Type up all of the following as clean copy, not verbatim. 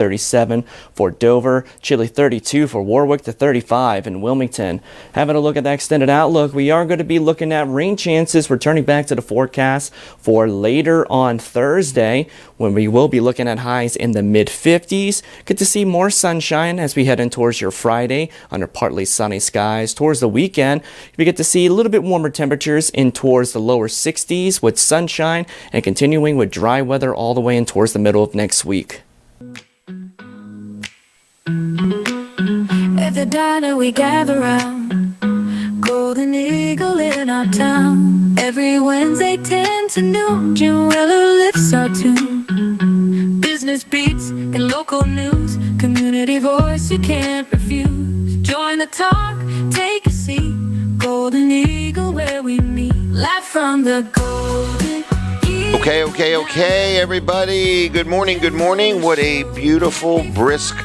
37 for Dover, chilly 32 for Warwick to 35 in Wilmington. Having a look at the extended outlook, we are going to be looking at rain chances returning back to the forecast for later on Thursday, when we will be looking at highs in the mid-50s. Good to see more sunshine as we head in towards your Friday under partly sunny skies. Towards the weekend, we get to see a little bit warmer temperatures in towards the lower 60s with sunshine and continuing with dry weather all the way in towards the middle of next week. At the diner we gather round, Golden Eagle in our town. Every Wednesday 10 to noon, Jim Weller lifts our tune. Business beats and local news, community voice you can't refuse. Join the talk, take a seat, Golden Eagle where we meet. Live from the Golden Eagle. Okay, everybody. Good morning. What a beautiful, brisk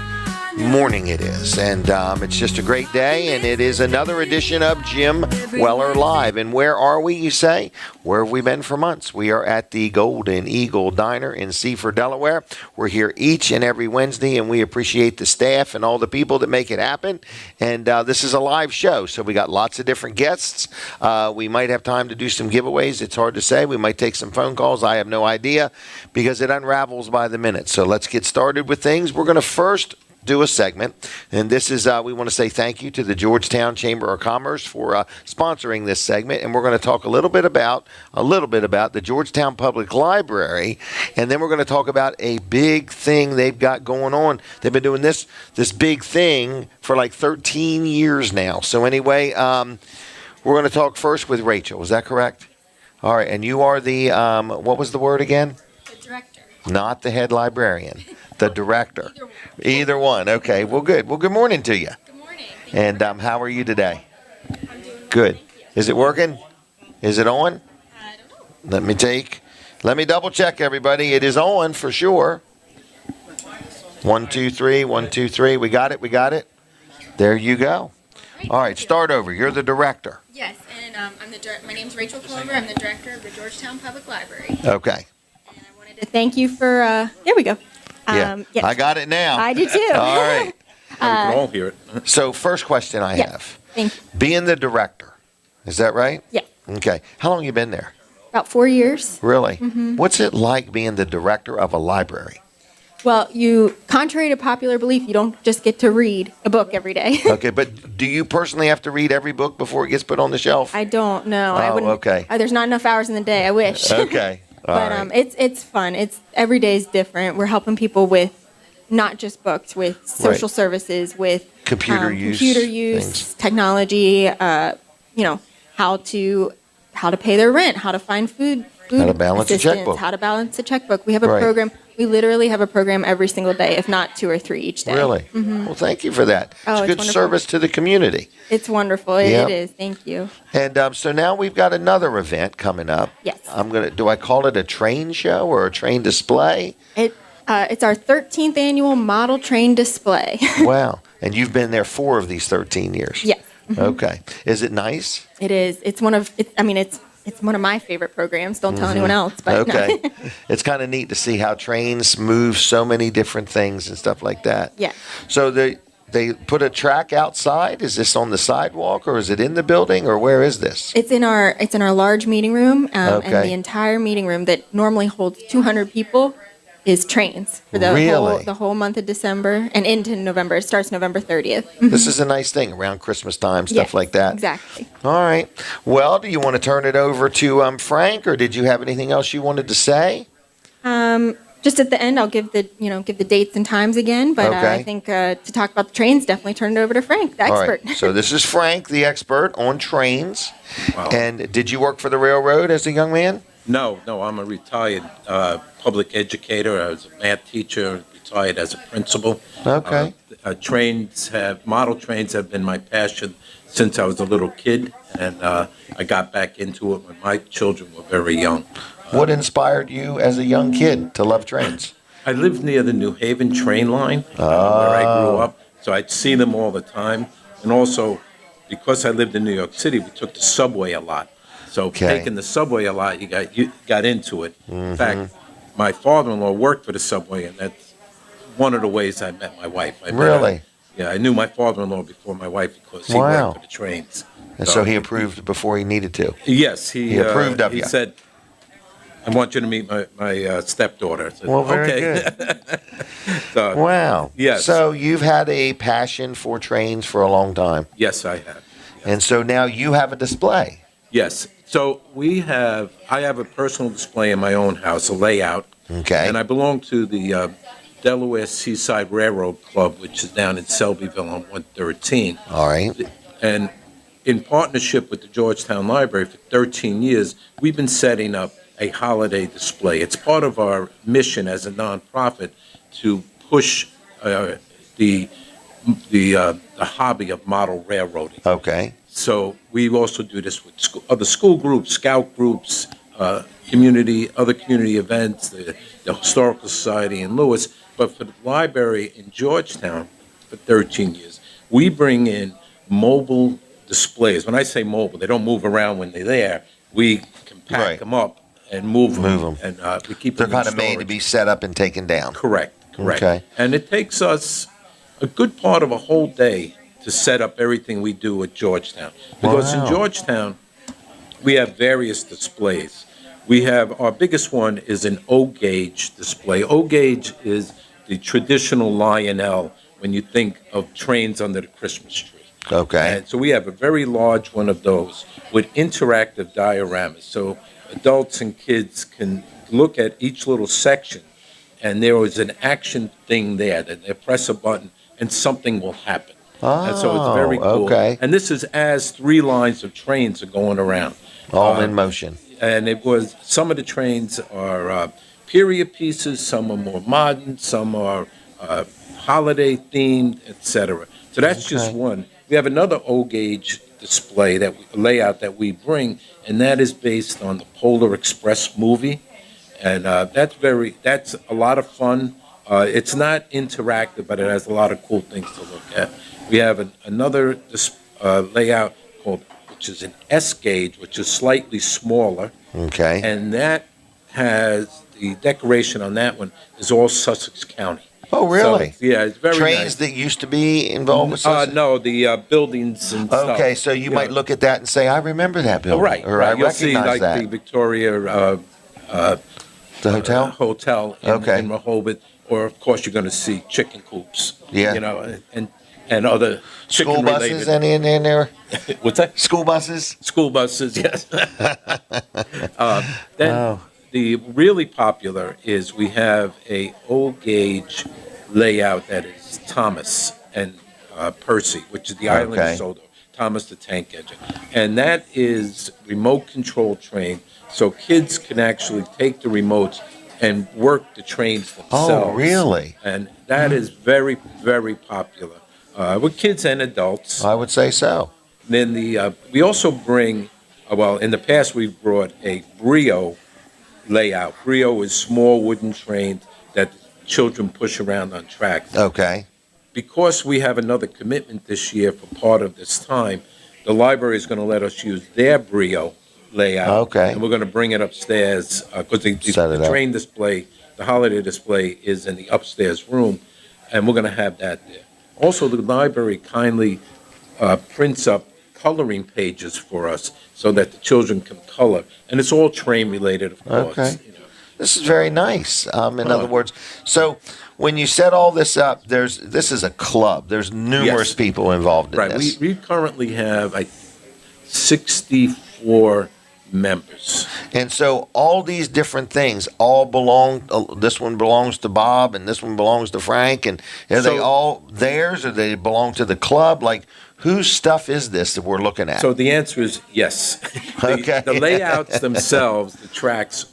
morning it is, and it's just a great day, and it is another edition of Jim Weller Live. And where are we, you say? Where have we been for months? We are at the Golden Eagle Diner in Seaford, Delaware. We're here each and every Wednesday, and we appreciate the staff and all the people that make it happen. And this is a live show, so we got lots of different guests. We might have time to do some giveaways. It's hard to say. We might take some phone calls. I have no idea, because it unravels by the minute. So let's get started with things. We're going to first do a segment, and this is we want to say thank you to the Georgetown Chamber of Commerce for sponsoring this segment, and we're going to talk a little bit about the Georgetown Public Library, and then we're going to talk about a big thing they've got going on. They've been doing this big thing for like 13 years now. So anyway, we're going to talk first with Rachel. Is that correct? All right, and you are the what was the word again? The director. Not the head librarian. The director. Either one. Okay. Well, good. Well, good morning to you. Good morning. And how are you today? I'm doing Good. Is it working? Is it on? I don't know. Let me double check, everybody. It is on for sure. 1, 2, 3. 1, 2, 3. We got it. There you go. All right. Start over. You're the director. Yes, and my name's Rachel Clover. I'm the director of the Georgetown Public Library. Okay. And I wanted to thank you for. There we go. Yes. I got it now. I do too. All right. We can all hear it. So first question I have. Thank you. Being the director, is that right? Yeah. Okay. How long you been there? About 4 years. Really? Mm-hmm. What's it like being the director of a library? Well, contrary to popular belief, you don't just get to read a book every day. Okay, but do you personally have to read every book before it gets put on the shelf? I don't know. I wouldn't. Okay. There's not enough hours in the day. I wish. Okay. But it's fun. Every day is different. We're helping people with not just books, with social services, with computer use, things. Technology. How to pay their rent, how to find food how to balance a checkbook, how to balance a checkbook. We have a program. We literally have a program every single day, if not 2 or 3 each day. Really? Mm-hmm. Well, thank you for that. Oh, it's good wonderful. service to the community. It's wonderful. Yep. It is. Thank you. And so now we've got another event coming up. Yes. Do I call it a train show or a train display? It's our 13th annual model train display. Wow. And you've been there 4 of these 13 years. Yes. Mm-hmm. Okay. Is it nice? It is. It's one of my favorite programs. Don't tell anyone else. But okay. No. It's kind of neat to see how trains move so many different things and stuff like that. Yeah. So they put a track outside. Is this on the sidewalk or is it in the building or where is this? It's in our large meeting room, and Okay. the entire meeting room that normally holds 200 people is trains for Really? the whole month of December and into November. It starts November 30th. This is a nice thing around Christmas time, stuff Yes, like that. Exactly. All right. Well, do you want to turn it over to Frank, or did you have anything else you wanted to say? Just at the end, I'll give the dates and times again. But Okay. I think to talk about the trains, definitely turn it over to Frank, the All expert. right. So this is Frank, the expert on trains. Wow. And did you work for the railroad as a young man? No, I'm a retired public educator. I was a math teacher, retired as a principal. Okay. Model trains have been my passion since I was a little kid, and I got back into it when my children were very young. What inspired you as a young kid to love trains? I lived near the New Haven train line where I grew up, so I'd see them all the time. And also, because I lived in New York City, we took the subway a lot. So taking the subway a lot, you got into it. In fact, my father-in-law worked for the subway, and that's one of the ways I met my wife. Really? I knew my father-in-law before my wife because he Wow. worked for the trains. And so he approved before he needed to. Yes, He approved of he you. said, I want you to meet my stepdaughter. I said, Well, very okay. good. So, Wow. Yes. So you've had a passion for trains for a long time. yes, I have. And so now you have a display. Yes. So I have a personal display in my own house, a layout. Okay. And I belong to the Delaware Seaside Railroad Club, which is down in Selbyville on 113. All right. And in partnership with the Georgetown Library for 13 years, we've been setting up a holiday display. It's part of our mission as a nonprofit to push the hobby of model railroading. Okay. So we also do this with other school groups, scout groups, other community events, the Historical Society in Lewis. But for the library in Georgetown for 13 years, we bring in mobile displays. When I say mobile, they don't move around when they're there. We can pack Right. them up and move them. Move And we keep They're them in kind of made to storage. be set up and taken down. Correct. Okay. And it takes us a good part of a whole day to set up everything we do at Georgetown. Because Wow. in Georgetown, we have various displays. Our biggest one is an O-gauge display. O-gauge is the traditional Lionel when you think of trains under the Christmas tree. Okay. And so we have a very large one of those with interactive dioramas. So adults and kids can look at each little section, and there is an action thing there that they press a button and something will happen. And so it's very cool. Okay. And this is as 3 lines of trains are going around. All in motion. And some of the trains are period pieces, some are more modern, some are holiday themed, etc. So that's just Okay. one. We have another O-gauge display layout that we bring, and that is based on the Polar Express movie, and that's a lot of fun. It's not interactive, but it has a lot of cool things to look at. We have another layout which is an S-gauge, which is slightly smaller, Okay. and that has the decoration on that one is all Sussex County. Oh, really? So, yeah, it's very Trains nice. that used to be involved with Sussex? No, the buildings and stuff. Okay, so you might look at that and say, I remember that building. Right, Or right. I You'll see recognize like that. the Victoria The hotel? hotel Okay. in Rehoboth, or of course you're going to see chicken coops. Yeah. And other chicken School buses, related. any in there? What's that? School buses? School buses, yes. Then Oh. the really popular is we have a O-gauge layout that is Thomas and Percy, which is the island Okay. of Sodor, Thomas the Tank Engine. And that is remote control train, so kids can actually take the remotes and work the trains themselves. Oh, really? And that is very, very popular with kids and adults. I would say so. Then we also bring, in the past we've brought a Brio layout. Brio is small wooden trains that children push around on tracks. Okay. Because we have another commitment this year for part of this time, the library is going to let us use their Brio layout. Okay. And we're going to bring it upstairs because Set it the up. train display, the holiday display is in the upstairs room, and we're going to have that there. Also, the library kindly prints up coloring pages for us so that the children can color. And it's all train related, of course. Okay. This is very nice. In other words, so when you set all this up, this is a club. There's numerous Yes. people involved in Right. this. We currently have 64 members. And so all these different things all belong, this one belongs to Bob and this one belongs to Frank. And are they So- all theirs or they belong to the club? Like, whose stuff is this that we're looking at? So the answer is yes. Okay. The layouts themselves, the tracks,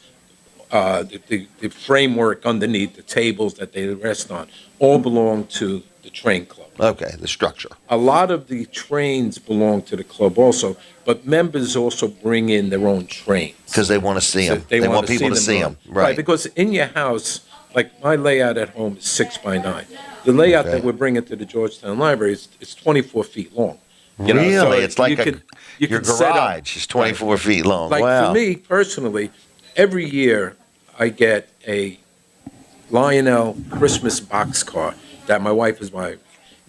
the framework underneath, the tables that they rest on, all belong to the train club. Okay, the structure. A lot of the trains belong to the club also, but members also bring in their own trains. Because they want to see So them. They want people to see them. Right. Because in your house, like my layout at home is 6x9. The layout Okay. that we're bringing to the Georgetown Library is 24 feet long. You know, Really? so It's like you your can set up- garage is 24 feet long. Like Wow. for me personally, every year I get a Lionel Christmas boxcar that my wife is buying.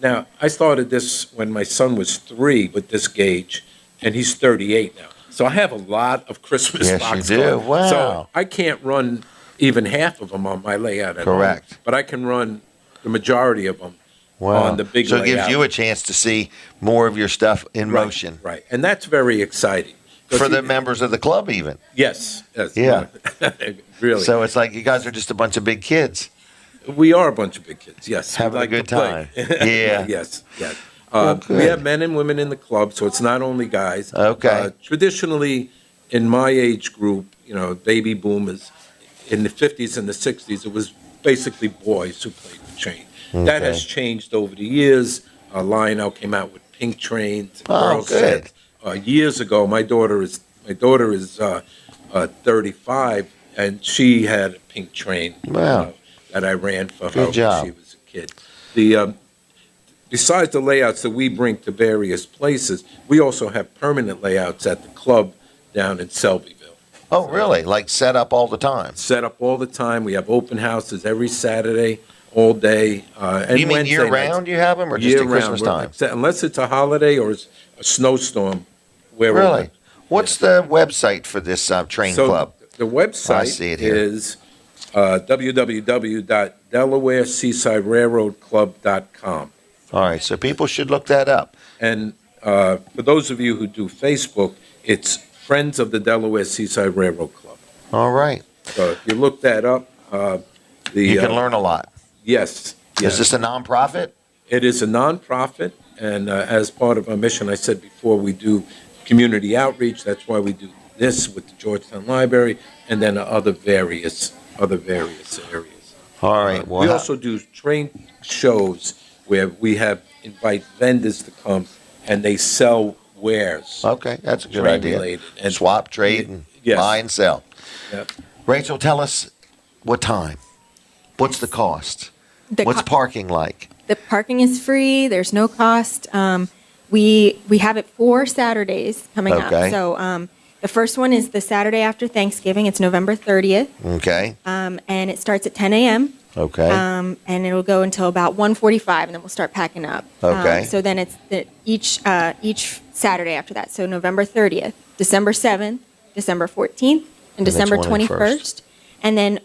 Now, I started this when my son was 3 with this gauge, and he's 38 now. So I have a lot of Christmas Yes, boxcars. you do. Wow. So I can't run even half of them on my layout at home. Correct. But I can run the majority of them on the big So layout. it gives you a chance to see more of your stuff in Right, motion. Right, and that's very exciting. 'Cause For the members of the club, even. Yes. Yeah. Really. So it's like you guys are just a bunch of big kids. We are a bunch of big kids, yes. Having We a like good to play. time. Yeah. Yes, yes. Well, good. We have men and women in the club, so it's not only guys. Okay. Traditionally, in my age group, baby boomers, in the 50s and the 60s, it was basically boys who played the train. That Okay. has changed over the years. Lionel came out with pink trains. Oh, girls good. said, years ago, my daughter is 35, and she had a pink train. Wow. That I ran for her Good job. when she was a kid. Besides the layouts that we bring to various places, we also have permanent layouts at the club down in Selbyville. Oh, really? Like set up all the time? Set up all the time. We have open houses every Saturday, all day, and You mean Wednesday year-round nights. you have them, or just at Year-round. Christmas time? Unless it's a holiday or it's a snowstorm. We're Really? open. What's the website for this train So club? the website I see it here. is www.DelawareSeasideRailroadClub.com. All right, so people should look that up. And for those of you who do Facebook, it's Friends of the Delaware Seaside Railroad Club. All right. So if you look that up, You can learn a lot. Yes. Is this a nonprofit? It is a nonprofit, and as part of our mission, I said before, we do community outreach. That's why we do this with the Georgetown Library, and then other various areas. All right. Well, We also do train shows where we invite vendors to come and they sell wares. okay, that's a good train idea. related. And Swap, trade, and Yes. buy and sell. Yep. Rachel, tell us what time. What's the cost? The What's co- parking like? The parking is free. There's no cost. We have it 4 Saturdays coming Okay. up. So the first one is the Saturday after Thanksgiving. It's November 30th, Okay. and it starts at 10 a.m. Okay. And it'll go until about 1:45, and then we'll start packing up. Okay. So then it's each Saturday after that. So November 30th, December 7th, December 14th, and the December 21st. 21st. And then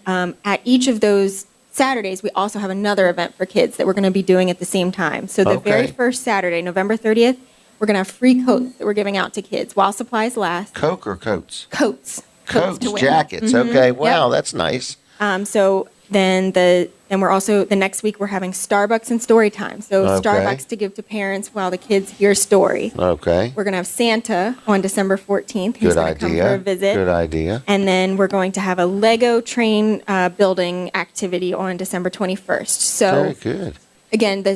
at each of those Saturdays, we also have another event for kids that we're going to be doing at the same time. So the very Okay. first Saturday, November 30th, we're going to have free coats that we're giving out to kids while supplies last. Coke or coats? Coats. Coats, to wear. jackets. Okay. Wow, that's nice. So then we're also, the next week, we're having Starbucks and story time. So Okay. Starbucks to give to parents while the kids hear a story. Okay. We're going to have Santa on December 14th. He's Good going to come idea. for a visit. Good idea. And then we're going to have a Lego train building activity on December 21st. So Very good. again, the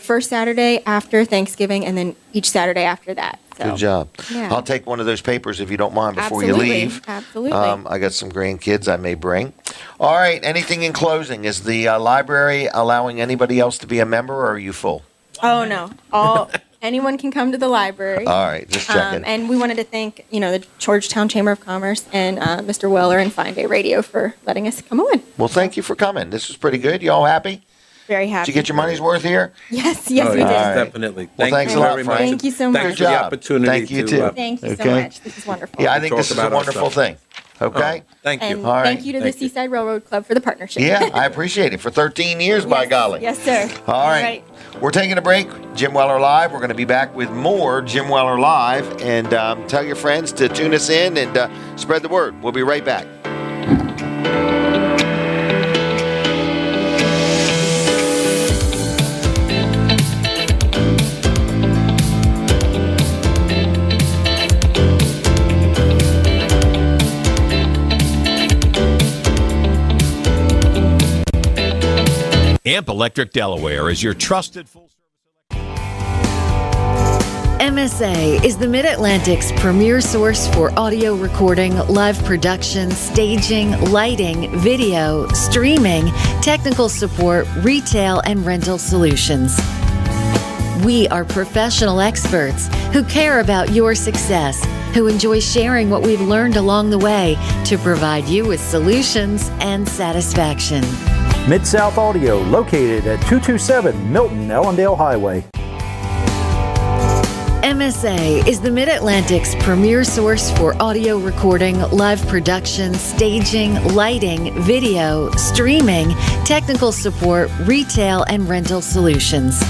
first Saturday after Thanksgiving, and then each Saturday after that. So, Good job. Yeah. I'll take one of those papers if you don't mind before Absolutely. you leave. Absolutely. I got some grandkids I may bring. All right. Anything in closing? Is the library allowing anybody else to be a member, or are you full? Oh no! Anyone can come to the library. All right. Just checking. And we wanted to thank, the Georgetown Chamber of Commerce and Mr. Weller and Fine Day Radio for letting us come on. Well, thank you for coming. This was pretty good. You all happy? Very Did happy. you get your money's worth here? Yes, Oh, we did. yes, definitely. Well, thanks you a lot, very Frank. much. Thank you so much. Thanks Good for the job. opportunity Thank you, to, too. Thank you so Okay. much. This is wonderful. Yeah, I think talk this is a about our wonderful stuff. thing. Okay? Thank you. And All right. thank you to the Thank you. Seaside Railroad Club for the partnership. Yeah, I appreciate it. For 13 years, by Yes. golly. Yes, sir. All right. We're taking a break. Jim Weller Live. We're going to be back with more Jim Weller Live. And tell your friends to tune us in and spread the word. We'll be right back. Amp Electric Delaware is your trusted full-service. MSA is the Mid-Atlantic's premier source for audio recording, live production, staging, lighting, video, streaming, technical support, retail, and rental solutions. We are professional experts who care about your success, who enjoy sharing what we've learned along the way to provide you with solutions and satisfaction. Mid-South Audio, located at 227 Milton Ellendale Highway. MSA is the Mid-Atlantic's premier source for audio recording, live production, staging, lighting, video, streaming, technical support, retail, and rental solutions.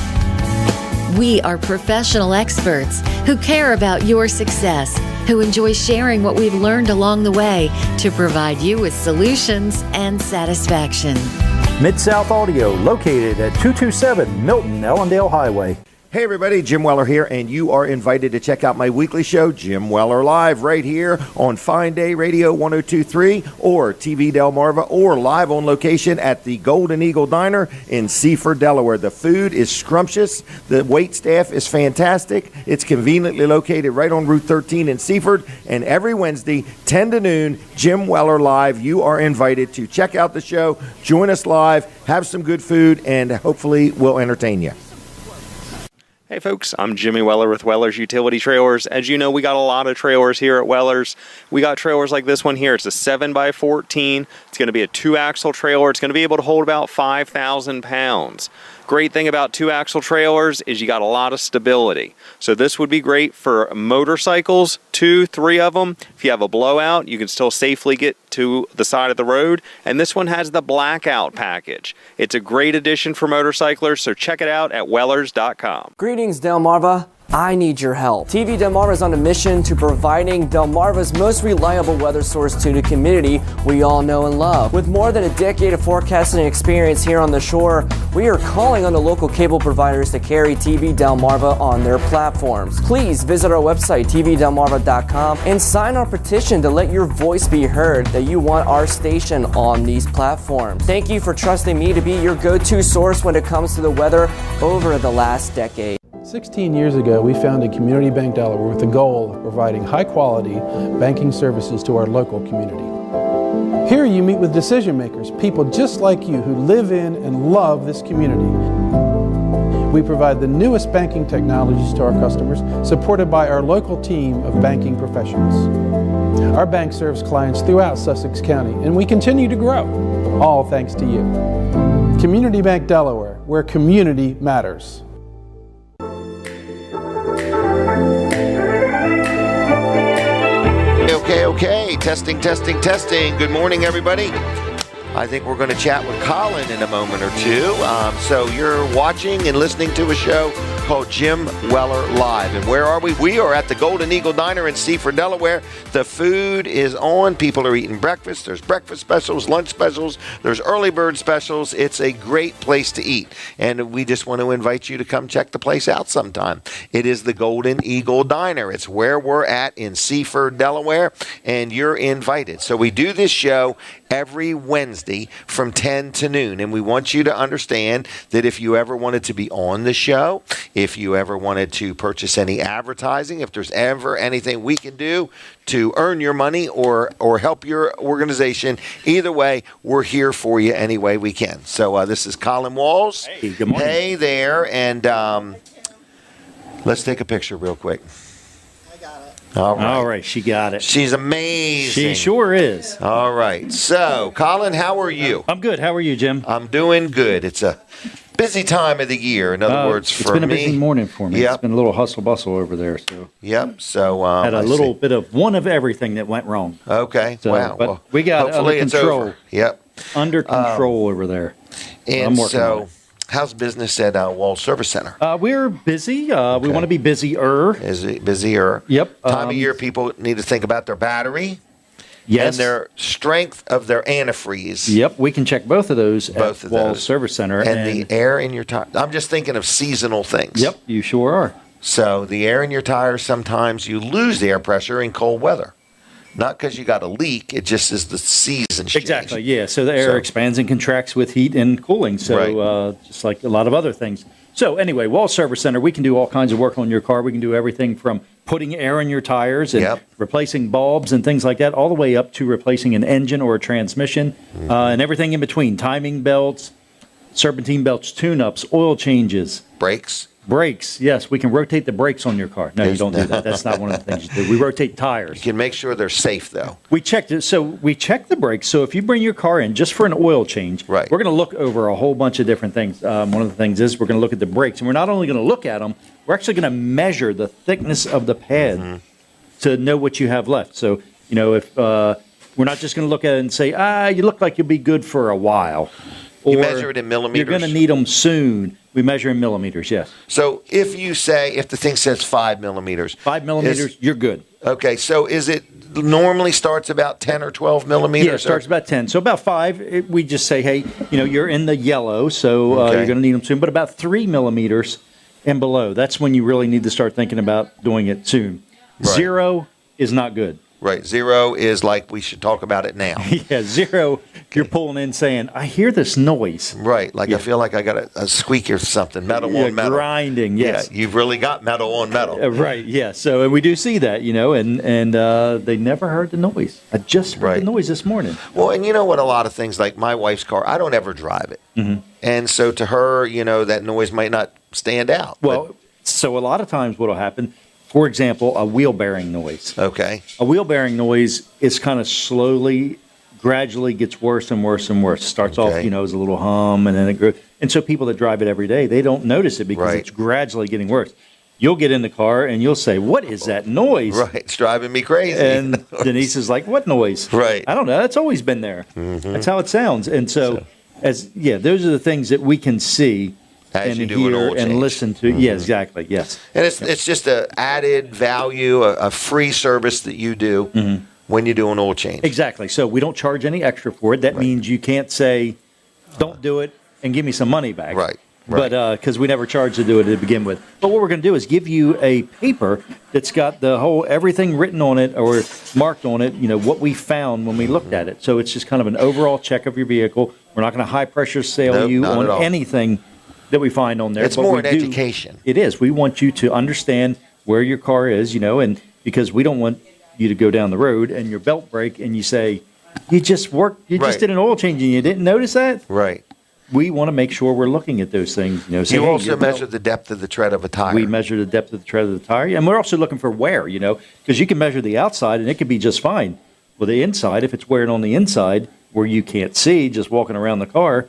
We are professional experts who care about your success, who enjoy sharing what we've learned along the way to provide you with solutions and satisfaction. Mid-South Audio, located at 227 Milton Ellendale Highway. Hey everybody, Jim Weller here, and you are invited to check out my weekly show, Jim Weller Live, right here on Fine Day Radio 102.3 or TV Delmarva, or live on location at the Golden Eagle Diner in Seaford, Delaware. The food is scrumptious. The wait staff is fantastic. It's conveniently located right on Route 13 in Seaford, and every Wednesday, 10 to noon, Jim Weller Live. You are invited to check out the show, join us live, have some good food, and hopefully we'll entertain you. Hey folks, I'm Jimmy Weller with Weller's Utility Trailers. As you know, we got a lot of trailers here at Weller's. We got trailers like this one here. It's a 7x14. It's going to be a 2-axle trailer. It's going to be able to hold about 5,000 pounds. Great thing about 2-axle trailers is you got a lot of stability. So this would be great for motorcycles, 2, 3 of them. If you have a blowout, you can still safely get to the side of the road. And this one has the blackout package. It's a great addition for motorcyclers, so check it out at wellers.com. Greetings, Delmarva. I need your help. TV Delmarva is on a mission to providing Delmarva's most reliable weather source to the community we all know and love. With more than a decade of forecasting experience here on the shore, we are calling on the local cable providers to carry TV Delmarva on their platforms. Please visit our website, tvdelmarva.com, and sign our petition to let your voice be heard that you want our station on these platforms. Thank you for trusting me to be your go-to source when it comes to the weather over the last decade. 16 years ago, we founded Community Bank Delaware with the goal of providing high-quality banking services to our local community. Here you meet with decision makers, people just like you who live in and love this community. We provide the newest banking technologies to our customers, supported by our local team of banking professionals. Our bank serves clients throughout Sussex County, and we continue to grow, all thanks to you. Community Bank Delaware, where community matters. Okay. Testing. Good morning, everybody. I think we're going to chat with Colin in a moment or two. So you're watching and listening to a show called Jim Weller Live. And where are we? We are at the Golden Eagle Diner in Seaford, Delaware. The food is on. People are eating breakfast. There's breakfast specials, lunch specials. There's early bird specials. It's a great place to eat. And we just want to invite you to come check the place out sometime. It is the Golden Eagle Diner. It's where we're at in Seaford, Delaware. And you're invited. So we do this show every Wednesday from 10 to noon. And we want you to understand that if you ever wanted to be on the show, if you ever wanted to purchase any advertising, if there's ever anything we can do to earn your money or help your organization, either way, we're here for you any way we can. So this is Colin Walls. Hey, good morning. Hey there. And let's take a picture real quick. All right, she got it. She's amazing. She sure is. All right. So, Colin, how are you? I'm good. How are you, Jim? I'm doing good. It's a busy time of the year, in other words, for me. It's been a busy morning for me. Yep. It's been a little hustle-bustle over there. So. Yep. So, had a little bit of one of everything that went wrong. Okay. So, wow. But well, we got it under control. Over. Yep. Under control over there. And I'm working on it. How's business at Wall Service Center? We're busy. We want to be busier. Busier. Yep. Time of year, people need to think about their battery. Yes. And their strength of their antifreeze. Yep. We can check both of those at Wall Service Center. And the air in your tire. I'm just thinking of seasonal things. Yep. You sure are. So the air in your tires, sometimes you lose the air pressure in cold weather. Not because you got a leak, it just is the season change. Exactly, yeah. So the air expands and contracts with heat and cooling, so just like a lot of other things. So anyway, Wall Service Center, we can do all kinds of work on your car. We can do everything from putting air in your tires and replacing bulbs and things like that, all the way up to replacing an engine or a transmission and everything in between, timing belts, serpentine belts, tune-ups, oil changes. Brakes. Brakes, yes, we can rotate the brakes on your car. No, you don't do that. That's not one of the things you do. We rotate tires. You can make sure they're safe, though. We checked it. So we check the brakes. So if you bring your car in just for an oil change, right, we're going to look over a whole bunch of different things. One of the things is we're going to look at the brakes. And we're not only going to look at them, we're actually going to measure the thickness of the pad to know what you have left. So, if we're not just going to look at it and say, you look like you'll be good for a while. You measure it in millimeters? You're going to need them soon. We measure in millimeters, yes. So if the thing says 5 millimeters. 5 millimeters, you're good. Okay, so is it normally starts about 10 or 12 millimeters? Yeah, it starts about 10. So about 5, we just say, hey, you're in the yellow, so you're going to need them soon. But about 3 millimeters and below, that's when you really need to start thinking about doing it soon. Right. 0 is not good. Right. 0 is like we should talk about it now. Yeah, 0, you're pulling in saying, I hear this noise. Right. Like I feel like I got a squeak or something, metal on metal. Grinding, yes. Yeah, you've really got metal on metal. Right, yeah. So and we do see that, and they never heard the noise. I just heard the noise this morning. Well, and you know what, a lot of things, like my wife's car, I don't ever drive it. Mm-hmm. And so to her, that noise might not stand out. Well, so a lot of times what will happen, for example, a wheel bearing noise. Okay. A wheel bearing noise is kind of gradually gets worse and worse and worse. Starts off, as a little hum, and then it grows. And so people that drive it every day, they don't notice it because it's gradually getting worse. You'll get in the car and you'll say, what is that noise? Right. It's driving me crazy. And Denise is like, what noise? Right. I don't know. That's always been there. Mm-hmm. That's how it sounds. And so those are the things that we can see as and hear and listen to. Mm-hmm. Yeah, exactly. Yes. And it's just an added value, a free service that you do when you do an oil change. Exactly. So we don't charge any extra for it. That means you can't say, don't do it and give me some money back. Right. But because we never charge to do it to begin with. But what we're going to do is give you a paper that's got the whole everything written on it or marked on it, what we found when we looked at it. So it's just kind of an overall check of your vehicle. We're not going to high pressure sale you on anything that we find on there. It's more an education. It is. We want you to understand where your car is, and because we don't want you to go down the road and your belt break and you say, you just did an oil change and you didn't notice that? Right. We want to make sure we're looking at those things. Say, you also measure the depth of the tread of a tire. We measure the depth of the tread of the tire. And we're also looking for wear, because you can measure the outside and it could be just fine. Well, the inside, if it's wearing on the inside where you can't see just walking around the car,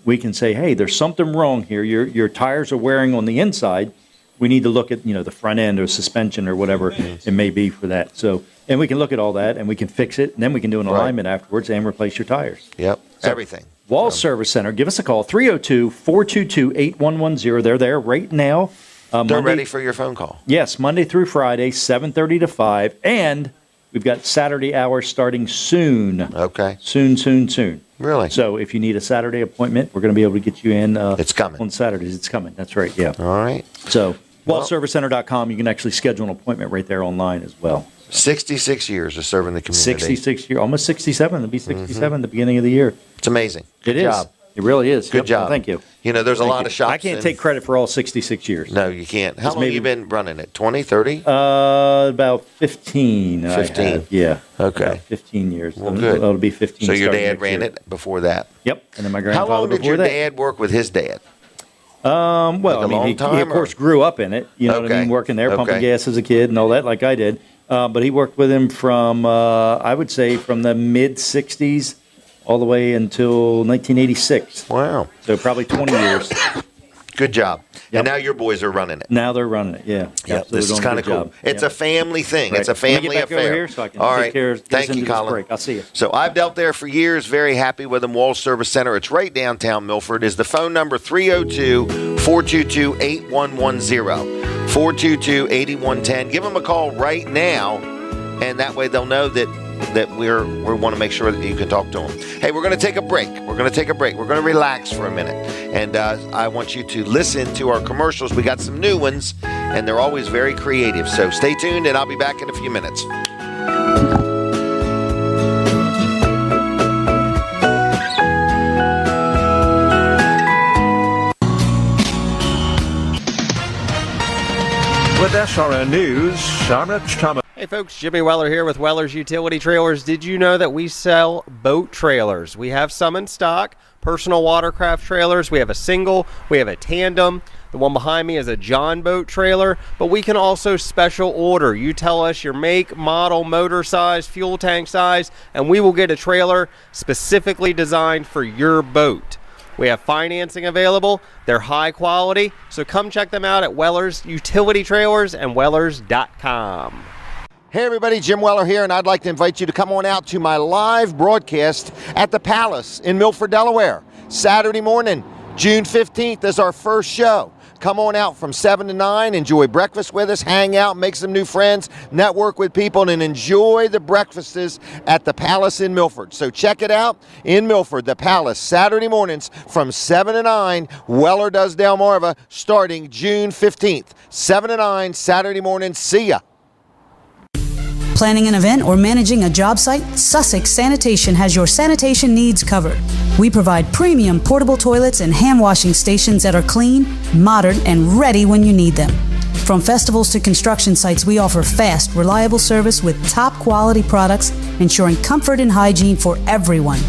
we can say, hey, there's something wrong here. Your tires are wearing on the inside. We need to look at, the front end or suspension or whatever it may be for that. So, and we can look at all that and we can fix it. And then we can do an alignment afterwards and replace your tires. Yep. So, everything. Wall Service Center. Give us a call, 302-422-8110. They're there right now. They're ready for your phone call. Yes, Monday through Friday, 7:30 to 5. And we've got Saturday hours starting soon. Okay. Soon. Really? So if you need a Saturday appointment, we're going to be able to get you in. It's coming. On Saturdays. It's coming. That's right, yeah. All right. So wallservicecenter.com, you can actually schedule an appointment right there online as well. 66 years of serving the community. 66 years, almost 67. It'll be 67 at the beginning of the year. It's amazing. It is. Job. It really is. Good job. Well, thank you. There's a lot of shops. I can't take credit for all 66 years. No, you can't. How long have you been running it? 20, 30? About 15. 15? Yeah. Okay. About 15 years. Well, good. It'll be 15. So your dad ran it before that? Yep. And then my grandfather. How long did your dad work with his dad? Well, he of course grew up in it. You know what I mean? Working there, pumping gas as a kid and all that, like I did. But he worked with him from, I would say, from the mid-'60s all the way until 1986. Wow. So probably 20 years. Good job. Yep. And now your boys are running it. Now they're running it, yeah. Yep. This is kind of cool. It's a family thing. Right. It's a family affair. Over here so I can all right. Take care of, Thank you, Colin. I'll see you. So I've dealt there for years. Very happy with them. Wall Service Center. It's right downtown Milford. Is the phone number 302-422-8110. 422-8110. Give them a call right now, and that way they'll know that we want to make sure that you can talk to them. Hey, we're going to take a break. We're going to relax for a minute. And I want you to listen to our commercials. We got some new ones, and they're always very creative. So stay tuned, and I'll be back in a few minutes. With SRN News, I'm Rich Thomas. Hey folks, Jimmy Weller here with Weller's Utility Trailers. Did you know that we sell boat trailers? We have some in stock, personal watercraft trailers. We have a single, we have a tandem. The one behind me is a John boat trailer, but we can also special order. You tell us your make, model, motor size, fuel tank size, and we will get a trailer specifically designed for your boat. We have financing available. They're high quality, so come check them out at Weller's Utility Trailers and Wellers.com. Hey everybody, Jim Weller here, and I'd like to invite you to come on out to my live broadcast at the Palace in Milford, Delaware. Saturday morning, June 15th is our first show. Come on out from 7 to 9, enjoy breakfast with us, hang out, make some new friends, network with people, and enjoy the breakfasts at the Palace in Milford. So check it out in Milford, the Palace, Saturday mornings from 7 to 9. Weller does Delmarva starting June 15th. 7 to 9, Saturday morning. See ya. Planning an event or managing a job site? Sussex Sanitation has your sanitation needs covered. We provide premium portable toilets and hand washing stations that are clean, modern, and ready when you need them. From festivals to construction sites, we offer fast, reliable service with top quality products, ensuring comfort and hygiene for everyone.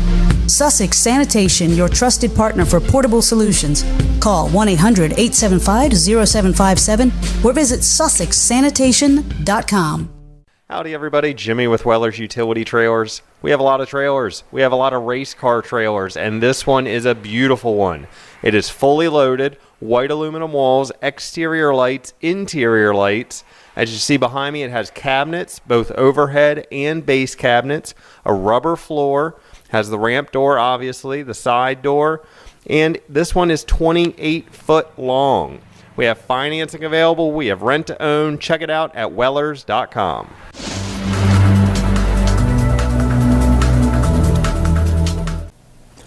Sussex Sanitation, your trusted partner for portable solutions. Call 1-800-875-0757 or visit sussexsanitation.com. Howdy everybody, Jimmy with Weller's Utility Trailers. We have a lot of trailers. We have a lot of race car trailers, and this one is a beautiful one. It is fully loaded, white aluminum walls, exterior lights, interior lights. As you see behind me, it has cabinets, both overhead and base cabinets, a rubber floor, has the ramp door obviously, the side door, and this one is 28 foot long. We have financing available. We have rent to own. Check it out at Wellers.com.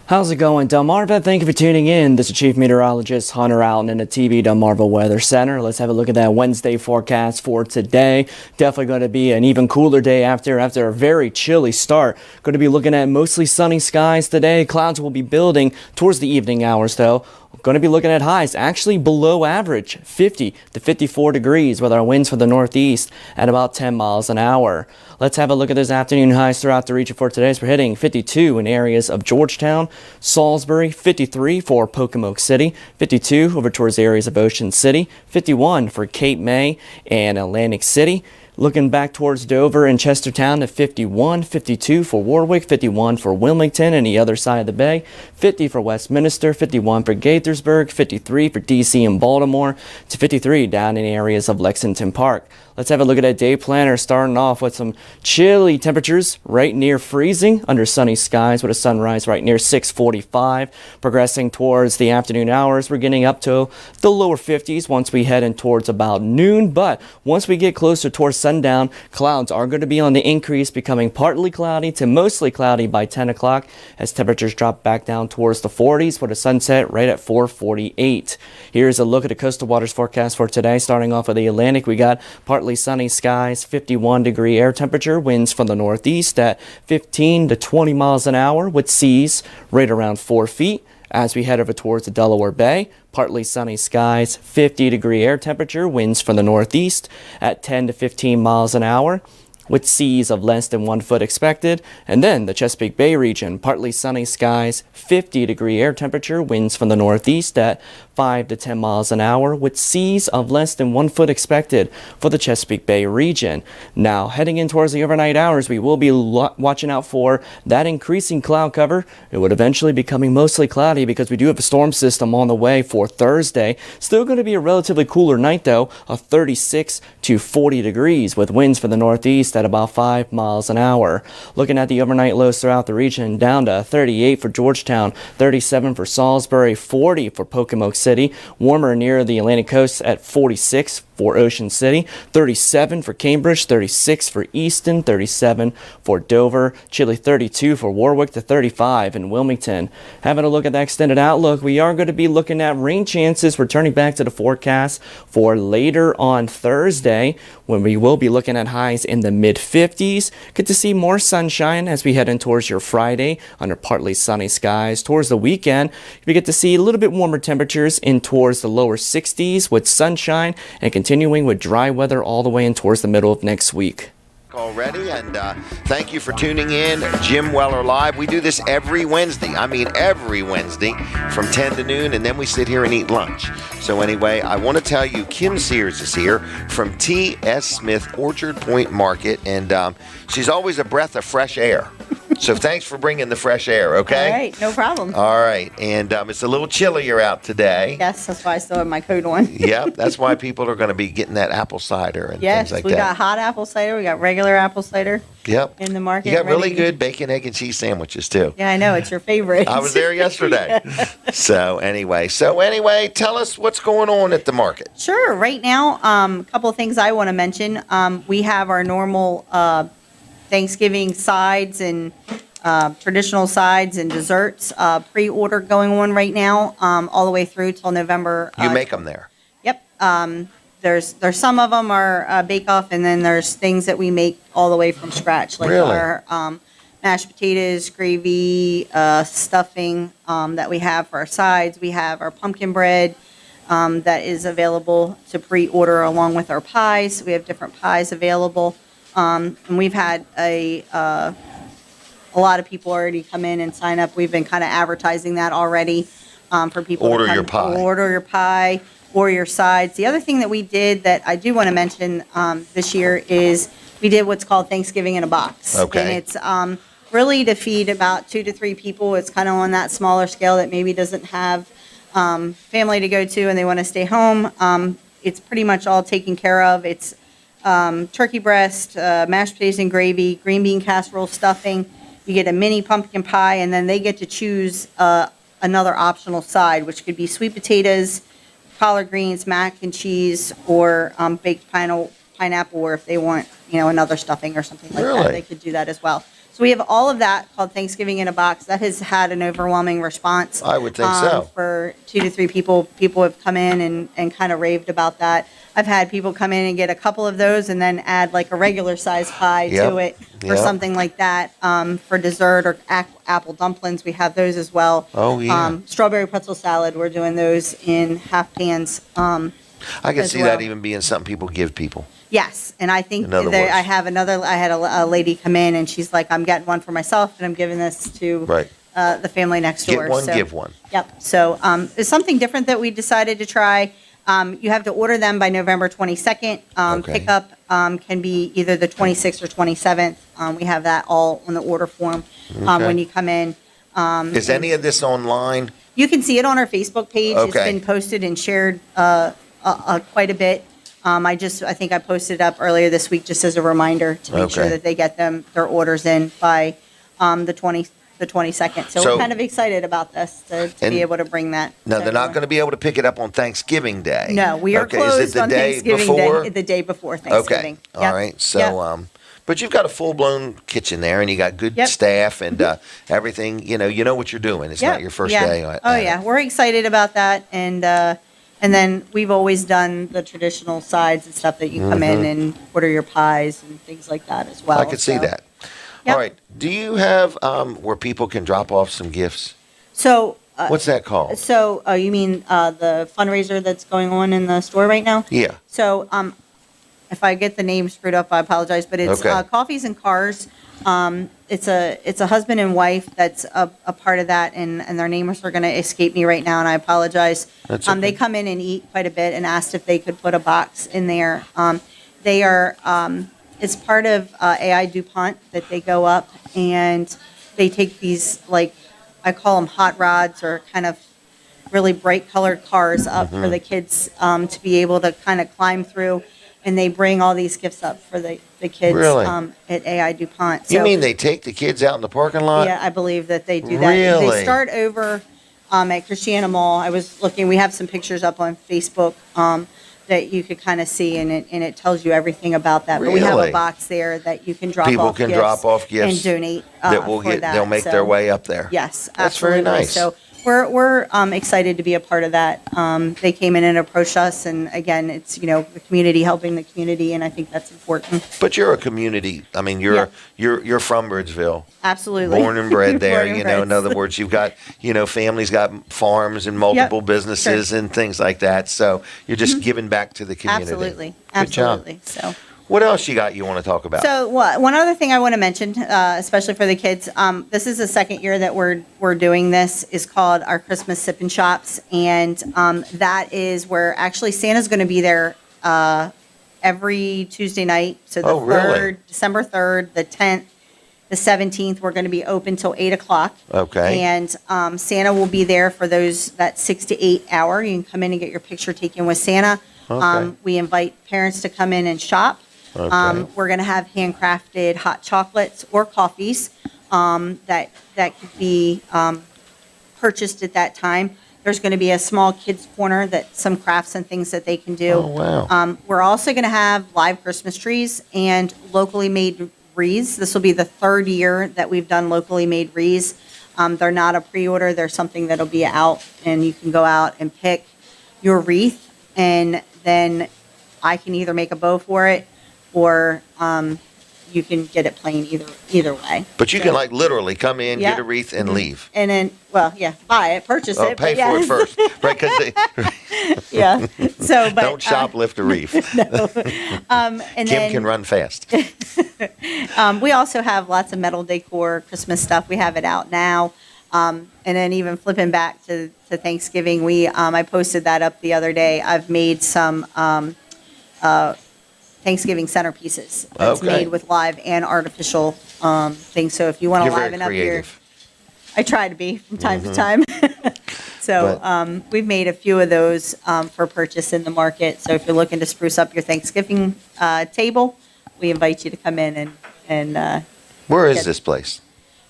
How's it going, Delmarva? Thank you for tuning in. This is Chief Meteorologist Hunter Allen in the TV Delmarva Weather Center. Let's have a look at that Wednesday forecast for today. Definitely going to be an even cooler day after a very chilly start. Going to be looking at mostly sunny skies today. Clouds will be building towards the evening hours, though. Going to be looking at highs actually below average, 50 to 54 degrees, with our winds from the northeast at about 10 miles an hour. Let's have a look at those afternoon highs throughout the region for today. We're hitting 52 in areas of Georgetown, Salisbury, 53 for Pocomoke City, 52 over towards the areas of Ocean City, 51 for Cape May and Atlantic City. Looking back towards Dover and Chestertown at 51, 52 for Warwick, 51 for Wilmington and the other side of the bay, 50 for Westminster, 51 for Gaithersburg, 53 for DC and Baltimore, to 53 down in areas of Lexington Park. Let's have a look at that day planner, starting off with some chilly temperatures right near freezing under sunny skies with a sunrise right near 6:45. Progressing towards the afternoon hours, we're getting up to the lower 50s once we head in towards about noon. But once we get closer towards sundown, clouds are going to be on the increase, becoming partly cloudy to mostly cloudy by 10 o'clock as temperatures drop back down towards the 40s with a sunset right at 4:48. Here's a look at the coastal waters forecast for today. Starting off with the Atlantic, we got partly sunny skies, 51-degree air temperature, winds from the northeast at 15 to 20 miles an hour with seas right around 4 feet. As we head over towards the Delaware Bay, partly sunny skies, 50-degree air temperature, winds from the northeast at 10 to 15 miles an hour with seas of less than 1 foot expected. And then the Chesapeake Bay region, partly sunny skies, 50-degree air temperature, winds from the northeast at 5 to 10 miles an hour with seas of less than 1 foot expected for the Chesapeake Bay region. Now, heading in towards the overnight hours, we will be watching out for that increasing cloud cover. It would eventually be becoming mostly cloudy because we do have a storm system on the way for Thursday. Still going to be a relatively cooler night, though, of 36 to 40 degrees with winds from the northeast at about 5 miles an hour. Looking at the overnight lows throughout the region, down to 38 for Georgetown, 37 for Salisbury, 40 for Pocomoke City. Warmer near the Atlantic coast at 46 for Ocean City, 37 for Cambridge, 36 for Easton, 37 for Dover, chilly 32 for Warwick to 35 in Wilmington. Having a look at the extended outlook, we are going to be looking at rain chances returning back to the forecast for later on Thursday, when we will be looking at highs in the mid-50s. Good to see more sunshine as we head in towards your Friday under partly sunny skies. Towards the weekend, we get to see a little bit warmer temperatures in towards the lower 60s with sunshine and continuing with dry weather all the way in towards the middle of next week. back already, and thank you for tuning in. Jim Weller Live. We do this every Wednesday. I mean, every Wednesday from 10 to noon, and then we sit here and eat lunch. So anyway, I want to tell you, Kim Sears is here from T.S. Smith Orchard Point Market, and she's always a breath of fresh air. So thanks for bringing the fresh air, okay? All right, no problem. All right, and it's a little chillier out today. Yes, that's why I still have my coat on. Yep, that's why people are going to be getting that apple cider and things like that. Yes, we got hot apple cider. We got regular apple cider. Yep. In the market. You got really good bacon, egg, and cheese sandwiches, too. Yeah, I know. It's your favorite. I was there yesterday. So anyway, tell us what's going on at the market. Sure. Right now, a couple of things I want to mention. We have our normal Thanksgiving sides and traditional sides and desserts pre-order going on right now, all the way through till November. You make them there. Yep. There's some of them are bake off, and then there's things that we make all the way from scratch, like Really? our mashed potatoes, gravy, stuffing that we have for our sides. We have our pumpkin bread that is available to pre-order along with our pies. We have different pies available, and we've had a lot of people already come in and sign up. We've been kind of advertising that already for people Order to come, your pie. order your pie or your sides. The other thing that we did that I do want to mention this year is we did what's called Thanksgiving in a Box. Okay. And it's really to feed about 2 to 3 people. It's kind of on that smaller scale that maybe doesn't have family to go to and they want to stay home. It's pretty much all taken care of. It's turkey breast, mashed potatoes and gravy, green bean casserole, stuffing. You get a mini pumpkin pie, and then they get to choose another optional side, which could be sweet potatoes, collard greens, mac and cheese, or baked pineapple, or if they want, another stuffing or something like Really? that, they could do that as well. So we have all of that called Thanksgiving in a Box. That has had an overwhelming response. I would think so. For 2 to 3 people. People have come in and kind of raved about that. I've had people come in and get a couple of those and then add like a regular size pie to it or Yep. something like that. For dessert or apple dumplings, we have those as well. Oh, yeah. Strawberry pretzel salad, we're doing those in half pans. I can as see well. that even being something people give people. Yes, and I think In other that words. I had a lady come in and she's like, I'm getting one for myself and I'm giving this to Right. the family next door. Get one, So- give one. Yep. So it's something different that we decided to try. You have to order them by November 22nd. Okay. Pickup can be either the 26th or 27th. We have that all on the order form Okay. when you come in. Is any of this online? You can see it on our Facebook page. It's Okay. been posted and shared quite a bit. I think I posted it up earlier this week just as a reminder to make sure Okay. that they get their orders in by the 22nd. So So- we're kind of excited about this to And- be able to bring that. No, they're not going to be able to pick it up on Thanksgiving Day. No, we are Okay, closed is it the on day Thanksgiving before? Day, the day before Thanksgiving. Okay, all right. So, but you've got a full-blown kitchen there, and you got good Yep. staff and everything. You know what you're doing. It's not your first day. Oh yeah, we're excited about that, and then we've always done the traditional sides and stuff that you come in and order your pies and things like that as well. Mm-hmm. I could see So- that. Yep. All right. Do you have where people can drop off some gifts? So. What's that called? So, you mean the fundraiser that's going on in the store right now? Yeah. So, if I get the name screwed up, I apologize, but it's Okay. Coffees and Cars. It's a husband and wife that's a part of that, and their names are going to escape me right now, and I apologize. That's okay. They come in and eat quite a bit and asked if they could put a box in there. They are, it's part of AI DuPont that they go up and they take these, like, I call them hot rods or kind of really bright colored cars up for the kids to be able to kind of climb through. And they bring all these gifts up for the kids Really? At AI DuPont. You mean they take the kids out in the parking lot? Yeah, I believe that they do that. Really? They start over at Christiana Mall. I was looking, we have some pictures up on Facebook that you could kind of see, and it tells you everything about that. But we have Really? a box there that you can drop People off can gifts drop off gifts and donate that will for get. that. They'll make So, their way up there. Yes, That's very absolutely. nice. So we're excited to be a part of that. They came in and approached us, and again, it's the community helping the community, and I think that's important. But you're a community. I mean, you're from Bridgeville. Absolutely. Born and bred there, Born and in bred. other words, you've got, families got farms and multiple businesses and things like that. So you're just giving back to the community. Absolutely. Good job. Absolutely. So What else you got you want to talk about? So one other thing I want to mention, especially for the kids, this is the second year that we're doing this, is called our Christmas Sip and Shops. And that is where actually Santa's going to be there every Tuesday night. So the 3rd, December 3rd, the 10th, the 17th, we're going to be open till 8 o'clock. Okay. And Santa will be there for that 6 to 8 hour. You can come in and get your picture taken with Santa. Okay. We invite parents to come in and shop. Okay. We're going to have handcrafted hot chocolates or coffees that could be purchased at that time. There's going to be a small kids corner some crafts and things that they can do. Oh, wow. We're also going to have live Christmas trees and locally made wreaths. This will be the 3rd year that we've done locally made wreaths. They're not a pre-order. They're something that'll be out, and you can go out and pick your wreath, and then I can either make a bow for it, or you can get it plain either way. But you can literally come in, Yeah. get a wreath, and leave. And then, buy it, purchase it. Pay but for it yes. first, right? Because Yeah. So, but don't shoplift a wreath. and Kim then can run fast. we also have lots of metal decor, Christmas stuff. We have it out now. And then even flipping back to Thanksgiving, I posted that up the other day. I've made some Thanksgiving centerpieces that's Okay. made with live and artificial things. So if you want to You're very liven up your, creative. I try to be from time to time. So we've made a few of those for purchase in the market. So if you're looking to spruce up your Thanksgiving table, we invite you to come in and Where is this place?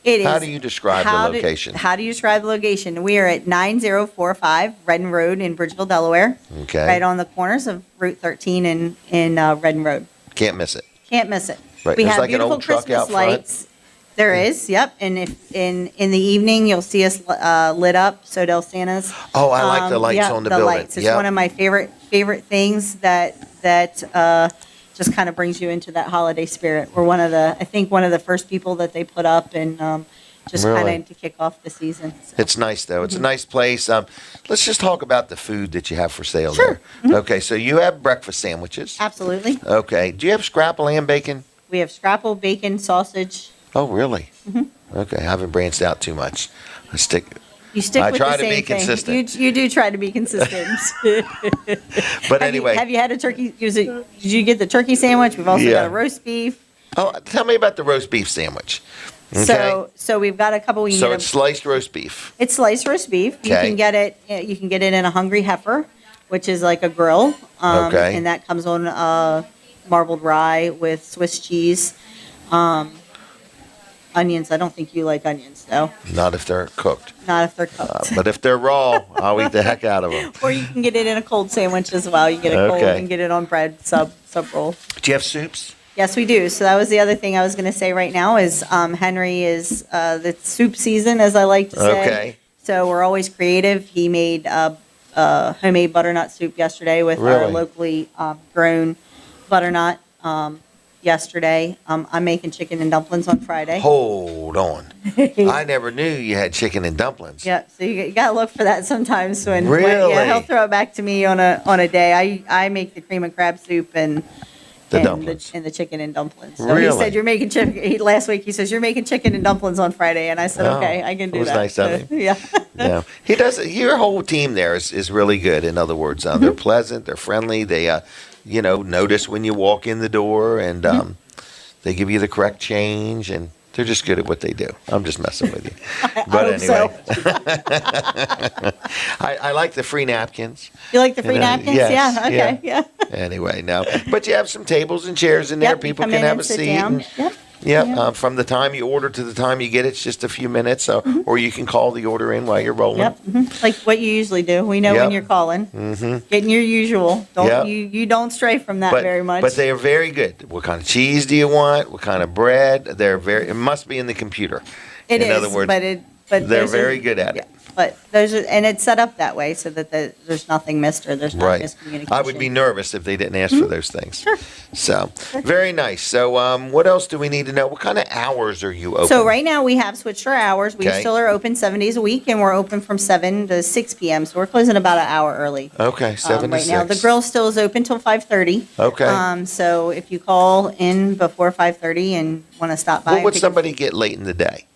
it is. How do you describe the location? How do you describe the location? We are at 9045 Redden Road in Bridgeville, Delaware. Okay. Right on the corners of Route 13 and Redden Road. Can't miss it. Can't miss it. Right. We There's have like an beautiful old truck Christmas out front. lights. There is, yep. And if in the evening you'll see us lit up, Sodell Santas. Oh, I like the lights on the building. Lights. It's Yep. one of my favorite things that just kind of brings you into that holiday spirit. We're one of the first people that they put up, and just kind Really? of to kick off the season. So. It's nice, though. Mm-hmm. It's a nice place. Let's just talk about the food that you have for sale Sure. there. Okay, so you have breakfast sandwiches. Absolutely. Okay. Do you have scrapple and bacon? We have scrapple, bacon, sausage. Oh, really? Mhm. Okay, I haven't branched out too much. You stick I with try the to be same thing. consistent. You do try to be consistent. But anyway. Have you had a turkey? Did you get the turkey sandwich? We've also Yeah. got a roast beef. Oh, tell me about the roast beef sandwich. Okay. So we've got a couple. So it's sliced roast beef. It's sliced roast beef. You Okay. can get it. You can get it in a hungry heifer, which is like a grill. Okay. And that comes on marbled rye with Swiss cheese, onions. I don't think you like onions, though. Not if they're cooked. Not if they're cooked. But if they're raw, I'll eat the heck out of them. Or you can get it in a cold sandwich as well. You get it cold Okay. and get it on bread sub roll. Do you have soups? Yes, we do. So that was the other thing I was going to say right now is Henry is the soup season, as I like to say. Okay. So we're always creative. He made homemade butternut soup yesterday with our Really? locally grown butternut yesterday. I'm making chicken and dumplings on Friday. Hold on. I never knew you had chicken and dumplings. Yeah, so you got to look for that sometimes when Really? yeah, he'll throw it back to me on a day. I make the cream and crab soup and dumplings. and the chicken and dumplings. So Really? he said you're making chicken. Last week he says you're making chicken and dumplings on Friday, and I said Oh, okay, I can do that was that. nice of him. Yeah. Yeah, he does. Your whole team there is really good. In other words, they're pleasant, they're friendly. They, notice when you walk in the door, and they give you the correct change, and they're just good at what they do. I'm just messing with you, but anyway, I like the free napkins. You like the free napkins? Yes, Yeah. Okay. Yeah. Anyway, no, but you have some tables and chairs in there. Yep, you People come can in have and a sit seat. down. And, Yep. Yep. Yeah. From the time you order to the time you get it, it's just a few minutes. Or you can call the order in while you're rolling. Yep. Like what you usually do. We know Yep. when you're calling. Getting your usual. Don't Yep. you don't stray from that very much. But they are very good. What kind of cheese do you want? What kind of bread? It must be in the computer. It in is, other words, but they're there's very good at it. But and it's set up that way so that there's nothing missed or there's not Right. miscommunication. I would be nervous if they didn't ask for those things. Sure. So, very nice. So, what else do we need to know? What kind of hours are you open? So right now we have switched our hours. We Okay. still are open 7 days a week, and we're open from 7 to 6 p.m. So we're closing about an hour early. Okay, 7 to right now. 6. The grill still is open till 5:30. Okay. So if you call in before 5:30 and want to stop by, What and would pick somebody get late in the day?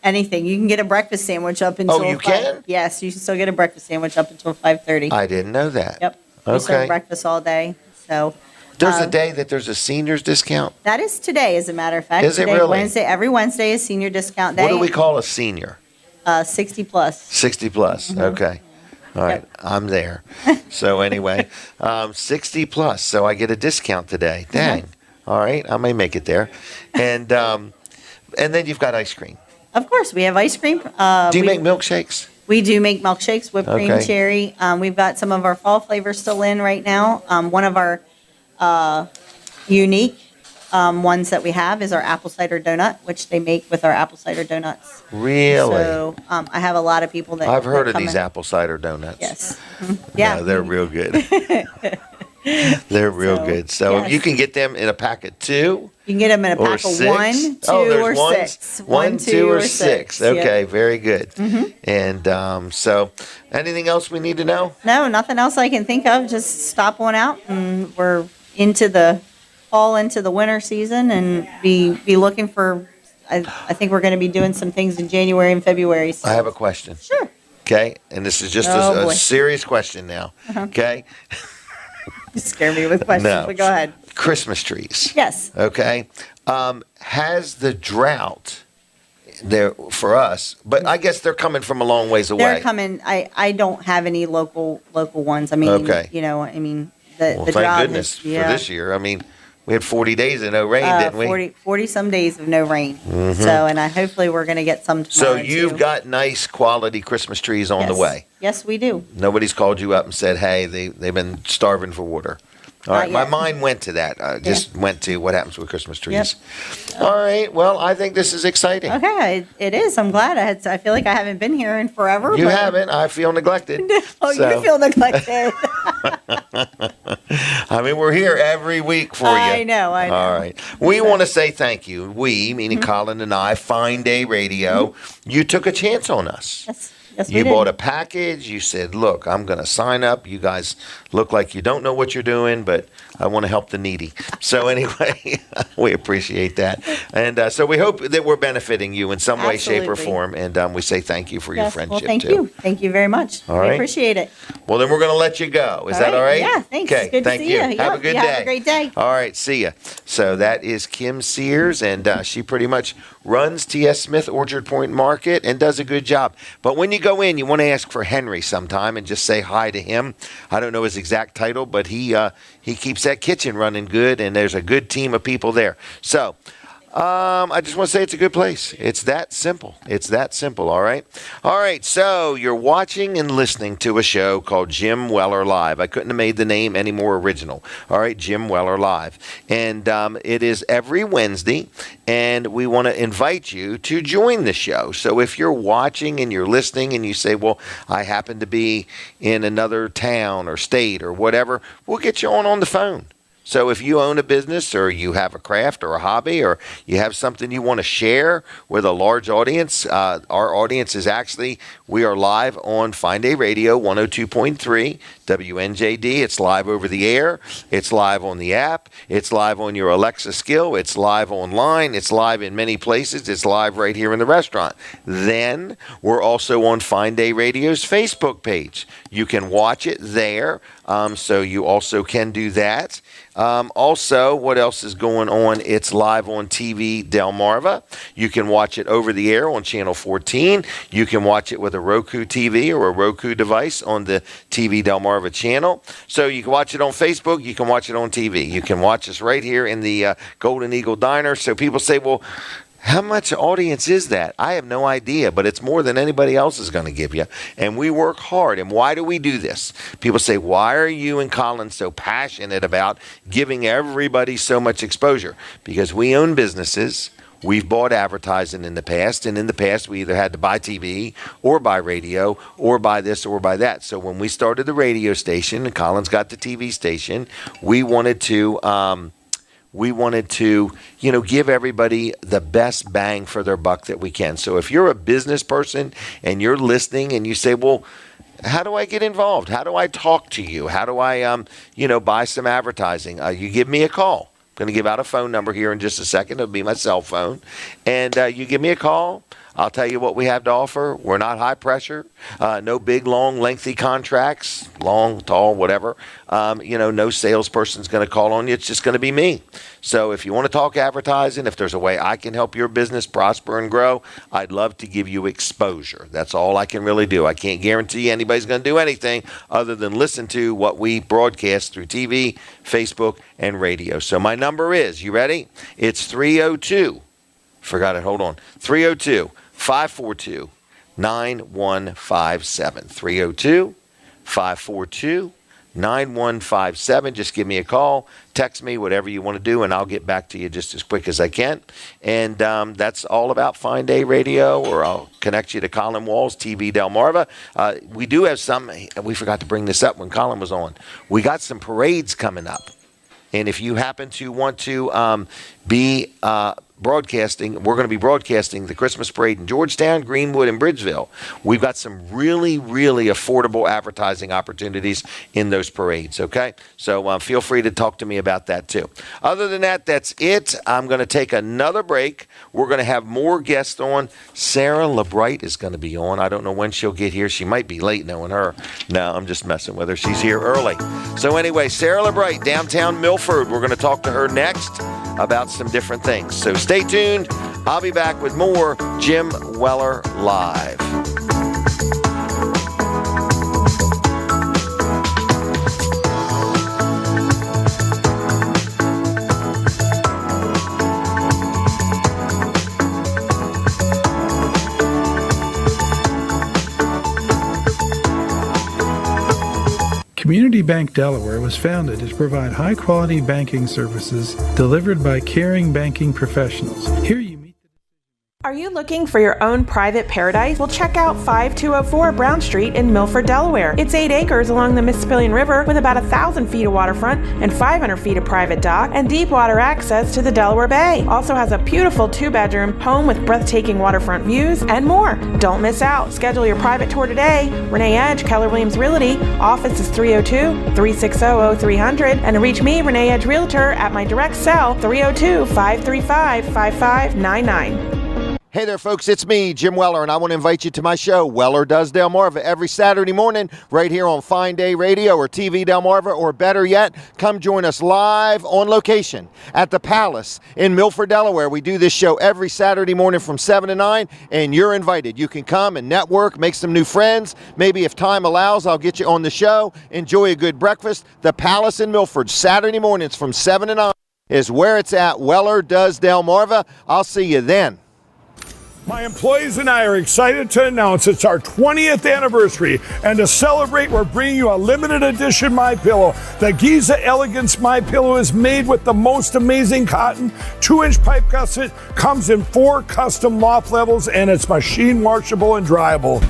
anything. You can get a breakfast sandwich up until. you can? Yes, you can still get a breakfast sandwich up until 5:30. I didn't know that. Yep. We serve Okay. breakfast all day. So There's a day that there's a seniors discount. that is today, as a matter of fact. Is it Today, really? Wednesday, every Wednesday is senior discount day. What do we call a senior? 60 plus. 60 plus. Mm-hmm. Okay. All right. I'm there. So anyway, 60 plus. So I get a discount today. Dang. All right. I may make it there. And then you've got ice cream. Of course, we have ice cream. Do you make milkshakes? We do make milkshakes, whipped cream, Okay. cherry. We've got some of our fall flavors still in right now. One of our unique ones that we have is our apple cider donut, which they make with our apple cider donuts. Really? So I have a lot of people that I've heard that of come these in. apple cider donuts. Yes. Mhm. Yeah. No, they're real good. They're real So, good. So yes. you can get them in a pack of 2. You can get them in a Or pack of 6? 1, 2, Oh, there's or ones? 6. 1, 2, or 6. Okay, Yeah. very good. Mhm. And so, anything else we need to know? No, nothing else I can think of. Just stop on out, and we're into the fall, into the winter season, and be looking for. I think we're going to be doing some things in January and February. So. I have a question. Sure. Okay, and this is just Oh, a boy. serious question now. Uh-huh. Okay, You scare me with questions, No. but go ahead. Christmas trees. Yes. Okay, has the drought there for us? But I guess they're coming from a long ways away. They're coming. I don't have any local ones. I mean, Okay. the Well, the thank drought goodness is, for yeah. this year. I mean, we had 40 days of no rain, didn't we? 40 some days of no rain. Mhm. So, and hopefully we're going to get some So tomorrow, you've too. got nice quality Christmas trees on the Yes. way. Yes, we do. Nobody's called you up and said, "Hey, they've been starving for water." All right, Not my yet. mind went to that. I just went to what happens with Christmas trees. All right, well, I think this is exciting. Okay, it is. I'm glad. I feel like I haven't been here in forever. You but- haven't. I feel neglected. Oh, So- you feel neglected. I mean, we're here every week for you. I know. All right. We want to say thank you. We, meaning Colin and I, Fine Day Radio. You took a chance on us. Yes, we You did. bought a package. You said, look, I'm going to sign up. You guys look like you don't know what you're doing, but I want to help the needy. So anyway, we appreciate that. And so we hope that we're benefiting you in some way, shape, or Absolutely. form. And we say thank you for your Yes, friendship, well, thank too. you. Thank you very much. All I right. appreciate it. Well, then we're going to let you go. Is that all right? Yeah, thanks. Okay, Good to thank see you. you. Have Yep, a good you day. have a great day. All right, see ya. So that is Kim Sears, and she pretty much runs T.S. Smith Orchard Point Market and does a good job. But when you go in, you want to ask for Henry sometime and just say hi to him. I don't know his exact title, but he keeps that kitchen running good, and there's a good team of people there. So I just want to say it's a good place. It's that simple. It's that simple, all right? All right, so you're watching and listening to a show called Jim Weller Live. I couldn't have made the name any more original. All right, Jim Weller Live. And it is every Wednesday, and we want to invite you to join the show. So if you're watching and you're listening and you say, well, I happen to be in another town or state or whatever, we'll get you on the phone. So if you own a business or you have a craft or a hobby or you have something you want to share with a large audience, our audience is actually, we are live on Fine Day Radio 102.3 WNJD. It's live over the air. It's live on the app. It's live on your Alexa skill. It's live online. It's live in many places. It's live right here in the restaurant. Then we're also on Fine Day Radio's Facebook page. You can watch it there. So you also can do that. Also, what else is going on? It's live on TV Delmarva. You can watch it over the air on Channel 14. You can watch it with a Roku TV or a Roku device on the TV Delmarva channel. So you can watch it on Facebook. You can watch it on TV. You can watch us right here in the Golden Eagle Diner. So people say, well, how much audience is that? I have no idea, but it's more than anybody else is going to give you. And we work hard. And why do we do this? People say, why are you and Colin so passionate about giving everybody so much exposure? Because we own businesses. we've bought advertising in the past, and in the past we either had to buy TV or buy radio or buy this or buy that. So when we started the radio station and Colin's got the TV station, we wanted to give everybody the best bang for their buck that we can. So if you're a business person and you're listening and you say, well, how do I get involved? How do I talk to you? How do I, buy some advertising? You give me a call. I'm going to give out a phone number here in just a second. It'll be my cell phone. And you give me a call. I'll tell you what we have to offer. We're not high pressure. No big, long, lengthy contracts. Long, tall, whatever. No salesperson's going to call on you. It's just going to be me. So if you want to talk advertising, if there's a way I can help your business prosper and grow, I'd love to give you exposure. That's all I can really do. I can't guarantee anybody's going to do anything other than listen to what we broadcast through TV, Facebook, and radio. So my number is, you ready? It's 302. Forgot it. Hold on. 302-542-9157. 302-542-9157. Just give me a call, text me, whatever you want to do, and I'll get back to you just as quick as I can. And that's all about Fine Day Radio, or I'll connect you to Colin Walls, TV Delmarva. We do have some, we forgot to bring this up when Colin was on. We got some parades coming up. And if you happen to want to be broadcasting, we're going to be broadcasting the Christmas parade in Georgetown, Greenwood, and Bridgeville. We've got some really, really affordable advertising opportunities in those parades, okay? So feel free to talk to me about that too. Other than that, that's it. I'm going to take another break. We're going to have more guests on. Sarah LeBright is going to be on. I don't know when she'll get here. She might be late knowing her. No, I'm just messing with her. She's here early. So anyway, Sarah LeBright, downtown Milford. We're going to talk to her next about some different things. So stay tuned. I'll be back with more Jim Weller Live. Community Bank Delaware was founded to provide high-quality banking services delivered by caring banking professionals. Here you meet. Are you looking for your own private paradise? Well, check out 5204 Brown Street in Milford, Delaware. It's 8 acres along the Mississippian River with about 1,000 feet of waterfront and 500 feet of private dock and deep water access to the Delaware Bay. Also has a beautiful 2-bedroom home with breathtaking waterfront views and more. Don't miss out. Schedule your private tour today. Renee Edge, Keller Williams Realty. Office is 302-360-0300. And to reach me, Renee Edge Realtor, at my direct cell, 302-535-5599. Hey there, folks. It's me, Jim Weller, and I want to invite you to my show, Weller Does Delmarva, every Saturday morning right here on Fine Day Radio or TV Delmarva, or better yet, come join us live on location at the Palace in Milford, Delaware. We do this show every Saturday morning from 7 to 9, and you're invited. You can come and network, make some new friends. Maybe if time allows, I'll get you on the show. Enjoy a good breakfast. The Palace in Milford, Saturday mornings from 7 to 9 is where it's at. Weller Does Delmarva. I'll see you then. My employees and I are excited to announce it's our 20th anniversary, and to celebrate, we're bringing you a limited edition MyPillow. The Giza Elegance MyPillow is made with the most amazing cotton, 2-inch pipe gusset, comes in 4 custom loft levels, and it's machine washable and dryable.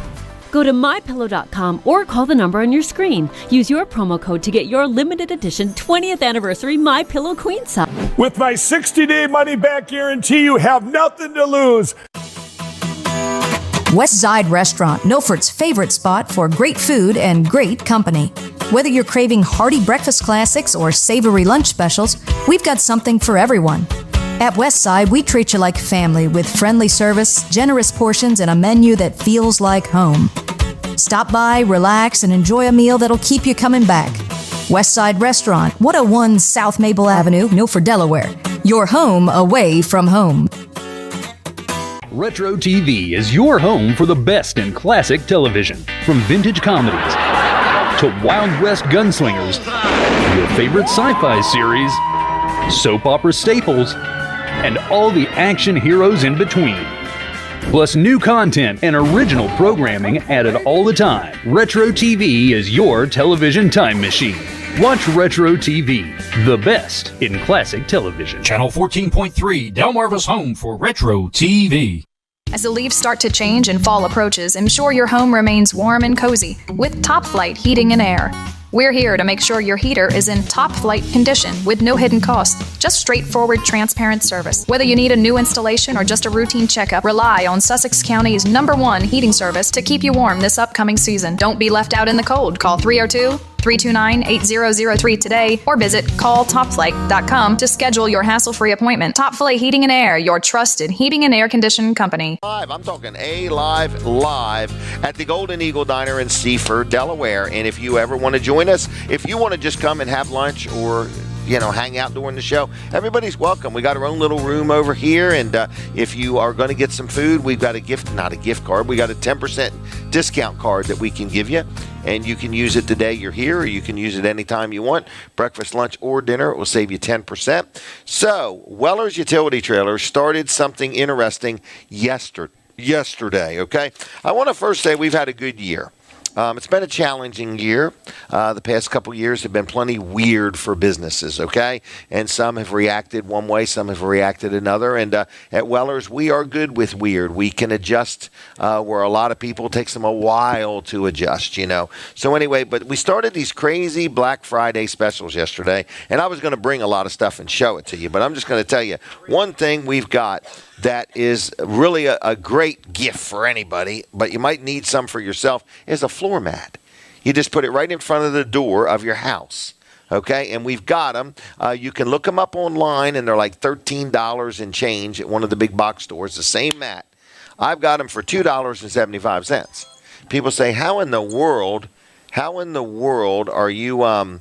Go to MyPillow.com or call the number on your screen. Use your promo code to get your limited edition 20th anniversary MyPillow Queen size. With my 60-day money-back guarantee, you have nothing to lose. West Side Restaurant, Milford's favorite spot for great food and great company. Whether you're craving hearty breakfast classics or savory lunch specials, we've got something for everyone. At West Side, we treat you like family with friendly service, generous portions, and a menu that feels like home. Stop by, relax, and enjoy a meal that'll keep you coming back. West Side Restaurant, 101 South Maple Avenue, Milford, Delaware. Your home away from home. Retro TV is your home for the best in classic television. From vintage comedies to Wild West gunslingers, your favorite sci-fi series, soap opera staples, and all the action heroes in between. Plus new content and original programming added all the time. Retro TV is your television time machine. Watch Retro TV, the best in classic television. Channel 14.3, Delmarva's home for Retro TV. As the leaves start to change and fall approaches, ensure your home remains warm and cozy with Top Flight Heating and Air. We're here to make sure your heater is in top flight condition with no hidden cost, just straightforward, transparent service. Whether you need a new installation or just a routine checkup, rely on Sussex County's #1 heating service to keep you warm this upcoming season. Don't be left out in the cold. Call 302-329-8003 today or visit calltopflight.com to schedule your hassle-free appointment. Top Flight Heating and Air, your trusted heating and air conditioning company. I'm talking live at the Golden Eagle Diner in Seaford, Delaware. And if you ever want to join us, if you want to just come and have lunch or hang out during the show, everybody's welcome. We got our own little room over here, and if you are going to get some food, we've got not a gift card, we got a 10% discount card that we can give you, and you can use it the day you're here, or you can use it anytime you want, breakfast, lunch, or dinner. It will save you 10%. So, Weller's Utility Trailers started something interesting yesterday, okay? I want to first say we've had a good year. It's been a challenging year. The past couple years have been plenty weird for businesses, okay? And some have reacted one way, some have reacted another. And at Weller's, we are good with weird. We can adjust where a lot of people, it takes them a while to adjust, So anyway, but we started these crazy Black Friday specials yesterday. And I was going to bring a lot of stuff and show it to you. But I'm just going to tell you, one thing we've got that is really a great gift for anybody, but you might need some for yourself, is a floor mat. You just put it right in front of the door of your house. Okay, and we've got them. You can look them up online, and they're like $13 and change at one of the big box stores, the same mat. I've got them for $2.75. People say, how in the world are you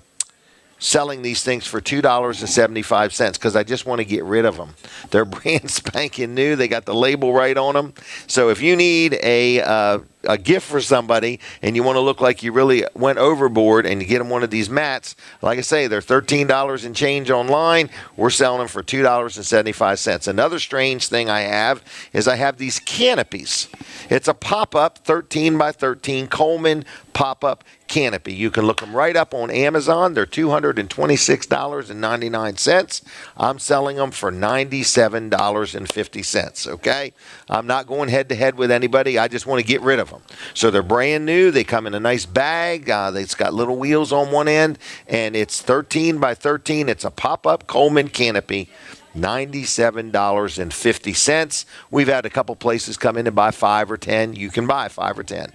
selling these things for $2.75? Because I just want to get rid of them. They're brand spanking new. They got the label right on them. So if you need a gift for somebody and you want to look like you really went overboard and you get them one of these mats, like I say, they're $13 and change online. We're selling them for $2.75. Another strange thing I have is I have these canopies. It's a pop-up 13 by 13 Coleman pop-up canopy. You can look them right up on Amazon. They're $226.99. I'm selling them for $97.50, okay? I'm not going head-to-head with anybody. I just want to get rid of them. So they're brand new. They come in a nice bag. It's got little wheels on one end, and it's 13 by 13. It's a pop-up Coleman canopy. $97.50. We've had a couple places come in and buy 5 or 10. You can buy 5 or 10.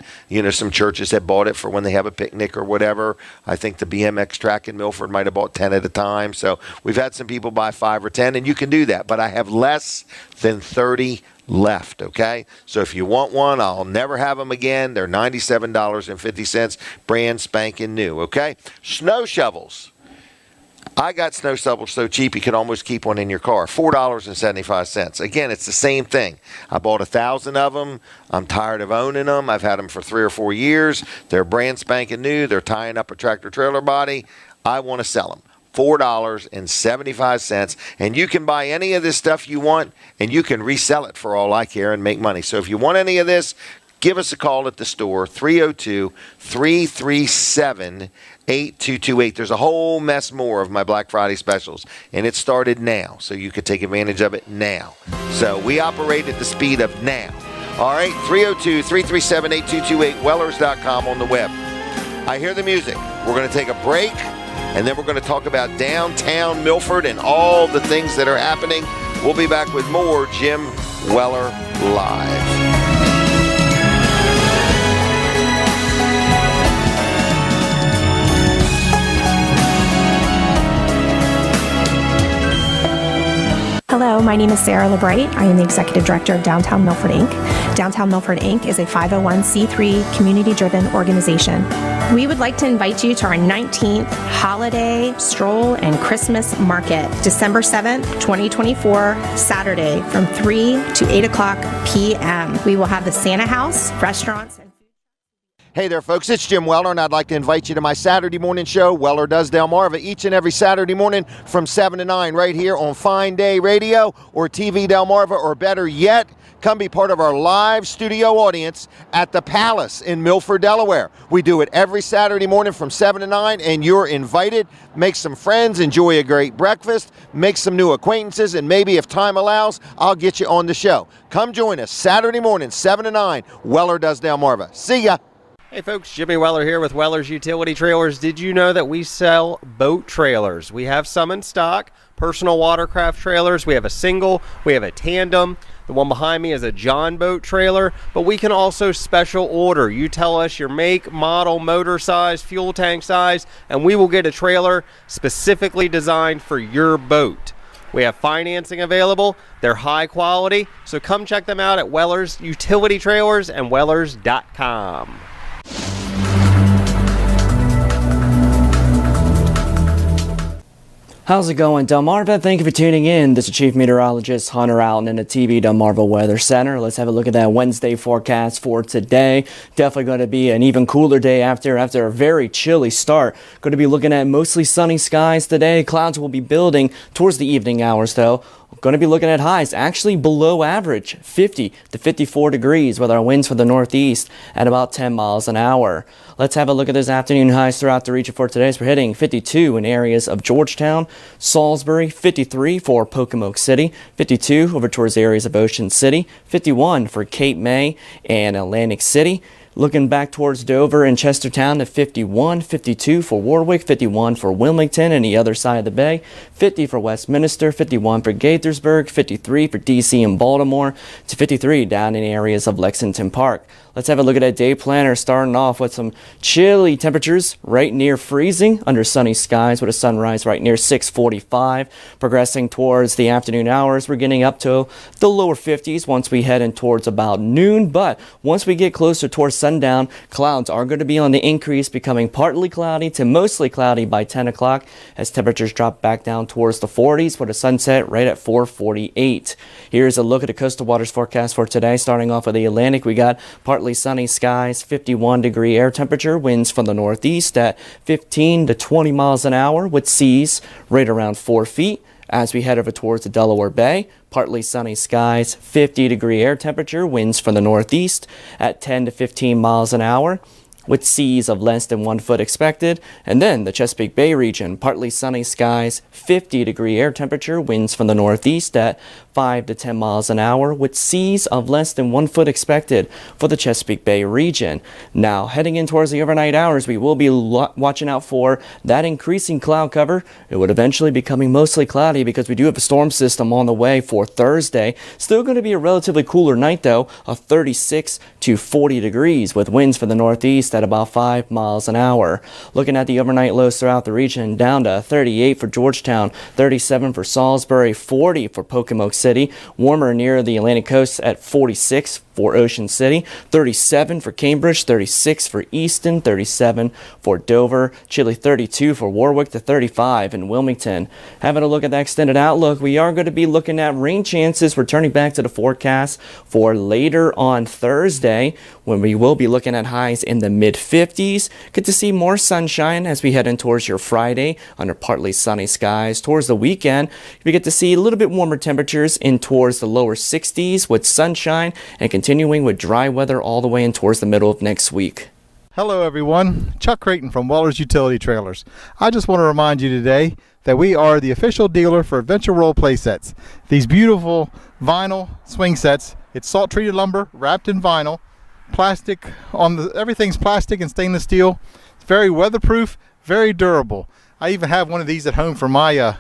Some churches have bought it for when they have a picnic or whatever. I think the BMX track in Milford might have bought 10 at a time. So we've had some people buy 5 or 10, and you can do that. But I have less than 30 left, okay? So if you want one, I'll never have them again. They're $97.50, brand spanking new, okay? Snow shovels. I got snow shovels so cheap you could almost keep one in your car. $4.75. Again, it's the same thing. I bought 1,000 of them. I'm tired of owning them. I've had them for 3 or 4 years. They're brand spanking new. They're tying up a tractor trailer body. I want to sell them. $4.75. And you can buy any of this stuff you want, and you can resell it for all I care and make money. So if you want any of this, give us a call at the store, 302-337-8228. There's a whole mess more of my Black Friday specials, and it started now, so you could take advantage of it now. So we operate at the speed of now. All right, 302-337-8228, wellers.com on the web. I hear the music. We're going to take a break, and then we're going to talk about downtown Milford and all the things that are happening. We'll be back with more Jim Weller Live. Hello, my name is Sarah LeBright. I am the Executive Director of Downtown Milford, Inc. Downtown Milford, Inc. is a 501c3 community-driven organization. We would like to invite you to our 19th Holiday Stroll and Christmas Market, December 7th, 2024, Saturday from 3 to 8 o'clock p.m. We will have the Santa House, restaurants, and Hey there, folks. It's Jim Weller, and I'd like to invite you to my Saturday morning show, Weller Does Delmarva, each and every Saturday morning from 7 to 9 right here on Fine Day Radio or TV Delmarva, or better yet, come be part of our live studio audience at the Palace in Milford, Delaware. We do it every Saturday morning from 7 to 9, and you're invited. Make some friends, enjoy a great breakfast, make some new acquaintances, and maybe if time allows, I'll get you on the show. Come join us Saturday morning, 7 to 9, Weller Does Delmarva. See ya. Hey folks, Jimmy Weller here with Weller's Utility Trailers. Did you know that we sell boat trailers? We have some in stock, personal watercraft trailers. We have a single, we have a tandem. The one behind me is a John boat trailer, but we can also special order. You tell us your make, model, motor size, fuel tank size, and we will get a trailer specifically designed for your boat. We have financing available. They're high quality, so come check them out at Weller's Utility Trailers and Wellers.com. How's it going, Delmarva? Thank you for tuning in. This is Chief Meteorologist Hunter Allen in the TV Delmarva Weather Center. Let's have a look at that Wednesday forecast for today. Definitely going to be an even cooler day after a very chilly start. Going to be looking at mostly sunny skies today. Clouds will be building towards the evening hours, though. Going to be looking at highs actually below average, 50 to 54 degrees, with our winds from the northeast at about 10 miles an hour. Let's have a look at those afternoon highs throughout the region for today. So we're hitting 52 in areas of Georgetown, Salisbury, 53 for Pocomoke City, 52 over towards the areas of Ocean City, 51 for Cape May and Atlantic City. Looking back towards Dover and Chestertown to 51, 52 for Warwick, 51 for Wilmington and the other side of the bay, 50 for Westminster, 51 for Gaithersburg, 53 for DC and Baltimore, to 53 down in areas of Lexington Park. Let's have a look at that day planner, starting off with some chilly temperatures right near freezing under sunny skies with a sunrise right near 6:45. Progressing towards the afternoon hours, we're getting up to the lower 50s once we head in towards about noon. But once we get closer towards sundown, clouds are going to be on the increase, becoming partly cloudy to mostly cloudy by 10 o'clock as temperatures drop back down towards the 40s with a sunset right at 4:48. Here's a look at the coastal waters forecast for today. Starting off with the Atlantic, we got partly sunny skies, 51-degree air temperature, winds from the northeast at 15 to 20 miles an hour with seas right around 4 feet. As we head over towards the Delaware Bay, partly sunny skies, 50-degree air temperature, winds from the northeast at 10 to 15 miles an hour with seas of less than 1 foot expected. And then the Chesapeake Bay region, partly sunny skies, 50-degree air temperature, winds from the northeast at 5 to 10 miles an hour with seas of less than 1 foot expected for the Chesapeake Bay region. Now, heading in towards the overnight hours, we will be watching out for that increasing cloud cover. It would eventually be becoming mostly cloudy because we do have a storm system on the way for Thursday. Still going to be a relatively cooler night, though, of 36 to 40 degrees with winds from the northeast at about 5 miles an hour. Looking at the overnight lows throughout the region, down to 38 for Georgetown, 37 for Salisbury, 40 for Pocomoke City, warmer near the Atlantic coast at 46 for Ocean City, 37 for Cambridge, 36 for Easton, 37 for Dover, chilly 32 for Warwick to 35 in Wilmington. Having a look at the extended outlook, we are going to be looking at rain chances returning back to the forecast for later on Thursday, when we will be looking at highs in the mid-50s. Good to see more sunshine as we head in towards your Friday under partly sunny skies. Towards the weekend, we get to see a little bit warmer temperatures in towards the lower 60s with sunshine and continuing with dry weather all the way in towards the middle of next week. Hello everyone, Chuck Creighton from Weller's Utility Trailers. I just want to remind you today that we are the official dealer for Adventure World play sets. These beautiful vinyl swing sets, it's salt treated lumber wrapped in vinyl, plastic everything's plastic and stainless steel. It's very weatherproof, very durable. I even have one of these at home for my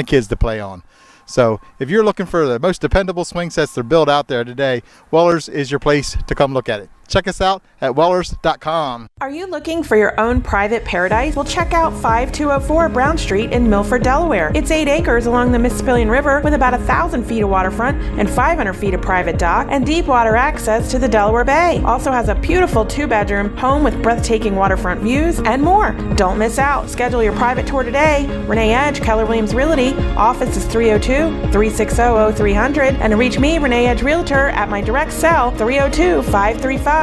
kids to play on. So if you're looking for the most dependable swing sets that are built out there today, Weller's is your place to come look at it. Check us out at Wellers.com. Are you looking for your own private paradise? Well, check out 5204 Brown Street in Milford, Delaware. It's 8 acres along the Mississippi River with about 1,000 feet of waterfront and 500 feet of private dock and deep water access to the Delaware Bay. Also has a beautiful 2-bedroom home with breathtaking waterfront views and more. Don't miss out. Schedule your private tour today. Renee Edge, Keller Williams Realty. Office is 302-360-0300. And reach me, Renee Edge Realtor, at my direct cell, 302-535-5599.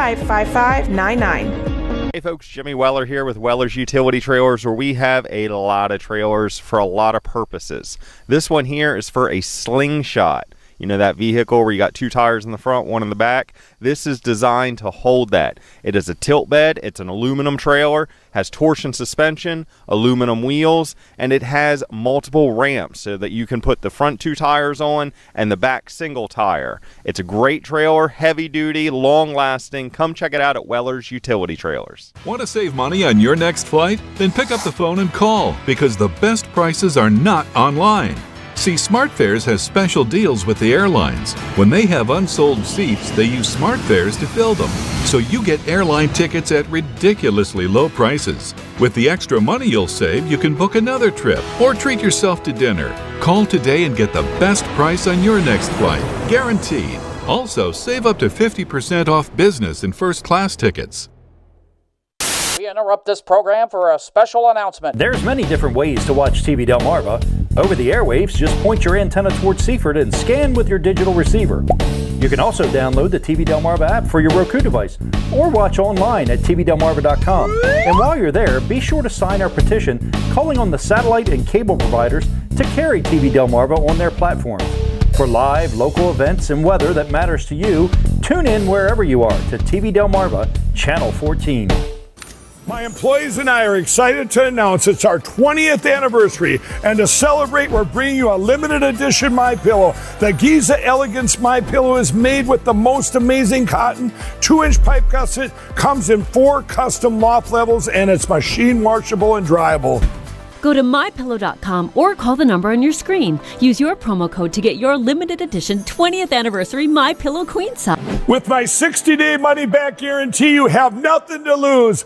Hey folks, Jimmy Weller here with Weller's Utility Trailers, where we have a lot of trailers for a lot of purposes. This one here is for a slingshot. You know that vehicle where you got 2 tires in the front, 1 in the back? This is designed to hold that. It is a tilt bed, it's an aluminum trailer, has torsion suspension, aluminum wheels, and it has multiple ramps so that you can put the front 2 tires on and the back single tire. It's a great trailer, heavy duty, long lasting. Come check it out at Weller's Utility Trailers. Want to save money on your next flight? Then pick up the phone and call, because the best prices are not online. See, SmartFares has special deals with the airlines. When they have unsold seats, they use SmartFares to fill them. So you get airline tickets at ridiculously low prices. With the extra money you'll save, you can book another trip or treat yourself to dinner. Call today and get the best price on your next flight. Guaranteed. Also, save up to 50% off business and first class tickets. We interrupt this program for a special announcement. There's many different ways to watch TV Delmarva. Over the airwaves, just point your antenna towards Seaford and scan with your digital receiver. You can also download the TV Delmarva app for your Roku device or watch online at tvdelmarva.com. And while you're there, be sure to sign our petition calling on the satellite and cable providers to carry TV Delmarva on their platforms. For live, local events and weather that matters to you, tune in wherever you are to TV Delmarva, Channel 14. My employees and I are excited to announce it's our 20th anniversary, and to celebrate, we're bringing you a limited edition MyPillow. The Giza Elegance MyPillow is made with the most amazing cotton, 2-inch pipe gusset, comes in 4 custom loft levels, and it's machine washable and dryable. Go to mypillow.com or call the number on your screen. Use your promo code to get your limited edition 20th anniversary MyPillow queen size. With my 60-day money-back guarantee, you have nothing to lose.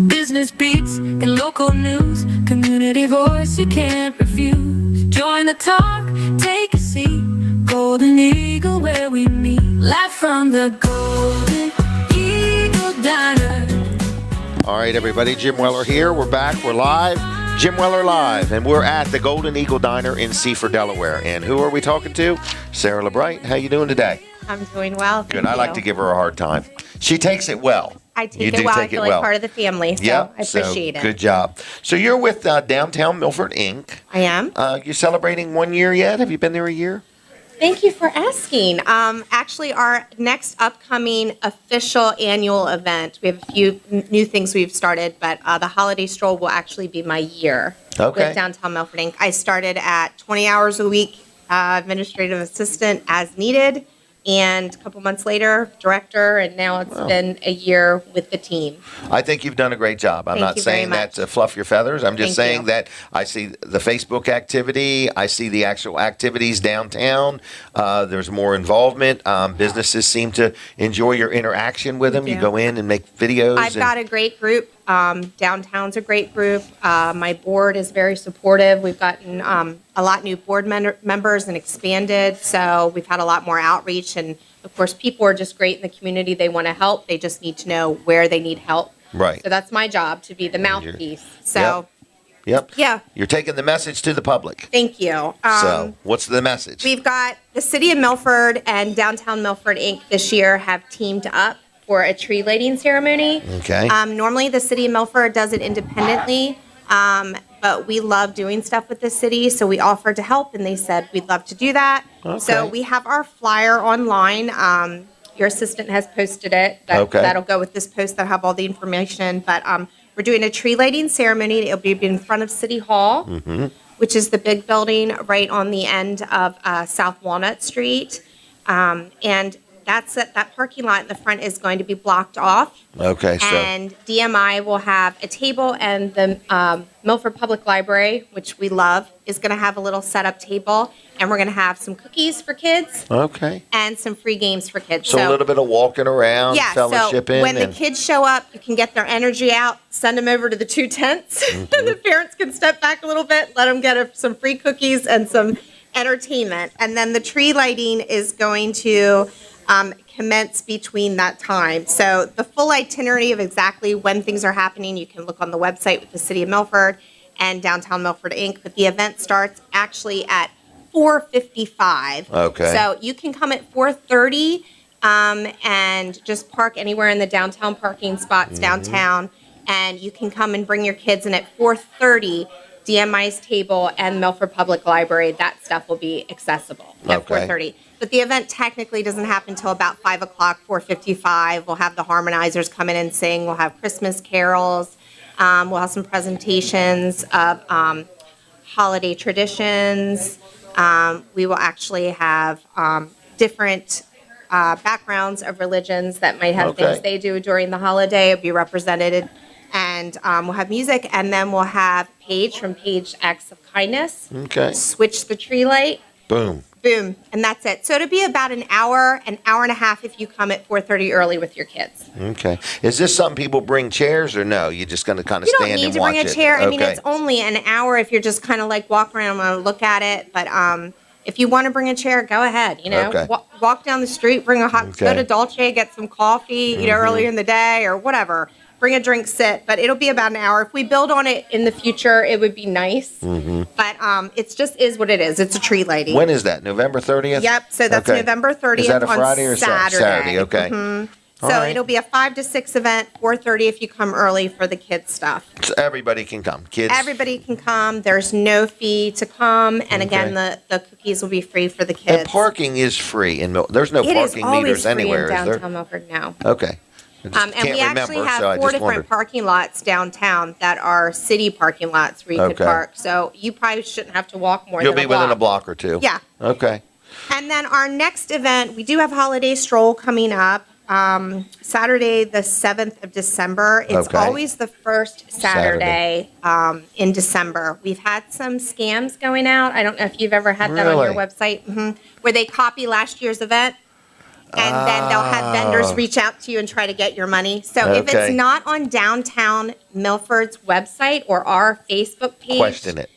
Business beats and local news, community voice you can't refuse. Join the talk, take a seat. Golden Eagle, where we meet. Live from the Golden Eagle Diner. All right, everybody, Jim Weller here. We're back. We're live. Jim Weller Live, and we're at the Golden Eagle Diner in Seaford, Delaware. And who are we talking to? Sarah LeBright. How you doing today? I'm doing well. Good. I like to give her a hard time. She takes it well. I take it well. I feel like part of the family, so yep. I appreciate it. Good job. So you're with Downtown Milford, Inc. I am. You're celebrating 1 year yet? Have you been there a year? Thank you for asking. Actually, our next upcoming official annual event, we have a few new things we've started, but the holiday stroll will actually be my year with Downtown Milford Inc. I started at 20 hours a week, administrative assistant as needed, and a couple months later, director, and now it's been a year with the team. I think you've done a great job. I'm not saying that to fluff your feathers. I'm just saying that I see the Facebook activity. I see the actual activities downtown. There's more involvement. Businesses seem to enjoy your interaction with them. You go in and make videos. I've got a great group. Downtown's a great group. My board is very supportive. We've gotten a lot new board members and expanded, so we've had a lot more outreach. And of course, people are just great in the community. They want to help. They just need to know where they need help. Right. So that's my job, to be the mouthpiece. So. Yep. Yeah. You're taking the message to the public. Thank you. So what's the message? We've got the City of Milford and Downtown Milford Inc. this year have teamed up for a tree lighting ceremony. Okay. Normally, the City of Milford does it independently, but we love doing stuff with the city, so we offered to help, and they said we'd love to do that. Okay. So we have our flyer online. Your assistant has posted it. That'll go with this post that have all the information. But we're doing a tree lighting ceremony. It'll be in front of City Hall, which is the big building right on the end of South Walnut Street. And that parking lot in the front is going to be blocked off. Okay. And DMI will have a table, and the Milford Public Library, which we love, is going to have a little setup table, and we're going to have some cookies for kids. Okay. And some free games for kids. So a little bit of walking around, fellowshipping. So when the kids show up, you can get their energy out, send them over to the 2 tents. The parents can step back a little bit, let them get some free cookies and some entertainment. And then the tree lighting is going to commence between that time. So the full itinerary of exactly when things are happening, you can look on the website with the City of Milford and Downtown Milford Inc. But the event starts actually at 4:55. Okay. So you can come at 4:30 and just park anywhere in the downtown parking spots downtown. And you can come and bring your kids in at 4:30. DMI's table and Milford Public Library, that stuff will be accessible at 4:30. But the event technically doesn't happen until about 5 o'clock, 4:55. We'll have the harmonizers come in and sing. We'll have Christmas carols. We'll have some presentations of holiday traditions. We will actually have different backgrounds of religions that might have things they do during the holiday. It'll be represented. And we'll have music, and then we'll have Paige from Paige Acts of Kindness. Switch the tree light. Boom. Boom. And that's it. So it'll be about an hour and a half if you come at 4:30 early with your kids. Okay. Is this something people bring chairs or no? You're just going to kind of stand and watch it? You don't need to bring a chair. I mean, it's only an hour if you're just kind of like walk around and look at it. But if you want to bring a chair, go ahead. Walk down the street, bring a hot, go to Dolce, get some coffee, earlier in the day or whatever. Bring a drink, sit, but it'll be about an hour. If we build on it in the future, it would be nice. But it's just is what it is. It's a tree lighting. When is that? November 30th? Yep. So that's November 30th. Is that a on Friday or Saturday? Okay. So it'll be a 5 to 6 event. 4:30 if you come early for the kids stuff. So everybody can come. Kids. Everybody can come. There's no fee to come, and again, the cookies will be free for the kids. And parking is free in Milford. There's no parking meters anywhere, is there? is there? Downtown Milford now. Okay. And we actually have 4 different parking lots downtown that are city parking lots where you could park. So you probably shouldn't have to walk more than a block. You'll be within a block or two. Yeah. Okay. And then our next event, we do have Holiday Stroll coming up. Saturday, the 7th of December. It's always the first Saturday in December. We've had some scams going out. I don't know if you've ever had that on your website, where they copy last year's event. And then they'll have vendors reach out to you and try to get your money. So if it's not on downtown Milford's website or our Facebook page, question it.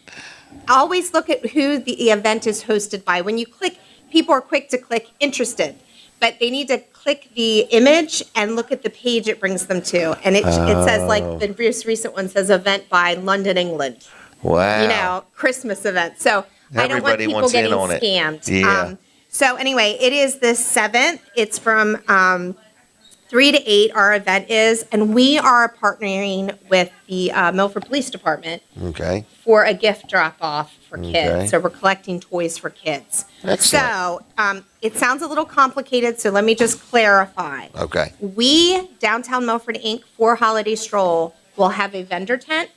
Always look at who the event is hosted by. When you click, people are quick to click interested, but they need to click the image and look at the page it brings them to. And it says, like the most recent one says, event by London, England. Wow. Christmas event. So I don't want people getting scammed. Yeah. So anyway, it is the 7th. It's from 3 to 8, our event is. And we are partnering with the Milford Police Department for a gift drop-off for kids. So we're collecting toys for kids. Excellent. So it sounds a little complicated, so let me just clarify. We, Downtown Milford Inc., for Holiday Stroll, will have a vendor tent.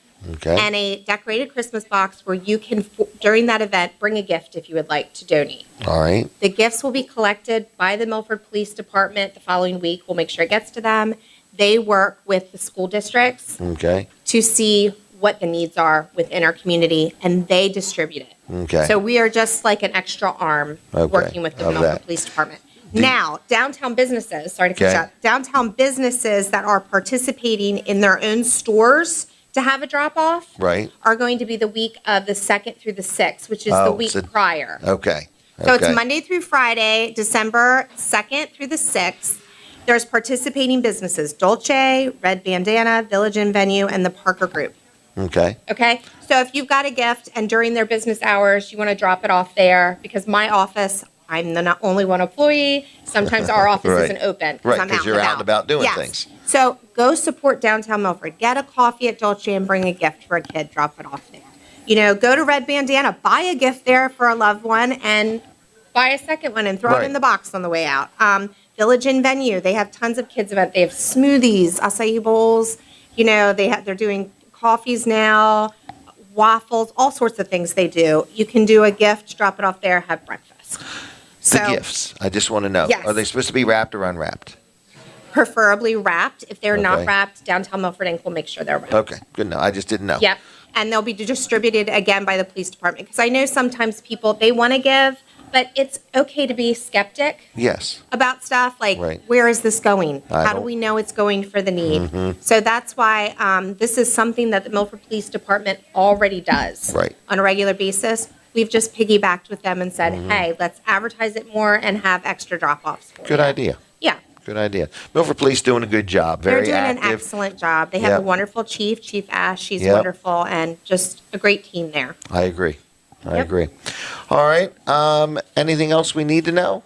And a decorated Christmas box where you can, during that event, bring a gift if you would like to donate. All right. The gifts will be collected by the Milford Police Department the following week. We'll make sure it gets to them. They work with the school districts to see what the needs are within our community, and they distribute it. So we are just like an extra arm working with the Milford Police Department. Now, downtown businesses, sorry to cut you out, downtown businesses that are participating in their own stores to have a drop-off are going to be the week of the 2nd through the 6th, which is the week prior. So it's Monday through Friday, December 2nd through the 6th. There's participating businesses, Dolce, Red Bandana, Village Inn Venue, and the Parker Group. Okay? So if you've got a gift and during their business hours, you want to drop it off there, because my office, I'm the only one employee. Sometimes our office isn't open. Because you're out and about doing things. So go support Downtown Milford. Get a coffee at Dolce and bring a gift for a kid. Drop it off there. Go to Red Bandana. Buy a gift there for a loved one and buy a second one and throw it in the box on the way out. Village Inn Venue. They have tons of kids events. They have smoothies, acai bowls. They're doing coffees now, waffles, all sorts of things they do. You can do a gift, drop it off there, have breakfast. The gifts. I just want to know. Yes. Are they supposed to be wrapped or unwrapped? Preferably wrapped. If they're not wrapped, Downtown Milford Inc. will make sure they're wrapped. Okay, good enough. I just didn't know. Yep. And they'll be distributed again by the police department. Because I know sometimes people, they want to give, but it's okay to be skeptic about stuff. Like, where is this going? How do we know it's going for the need? So that's why this is something that the Milford Police Department already does on a regular basis. We've just piggybacked with them and said, hey, let's advertise it more and have extra drop-offs for Good idea. Yeah. Good idea. Milford Police doing a good job. Very They're doing active. an excellent job. They have a wonderful chief, Chief Ash. She's wonderful, and just a great team there. I agree. I agree. All right. Anything else we need to know?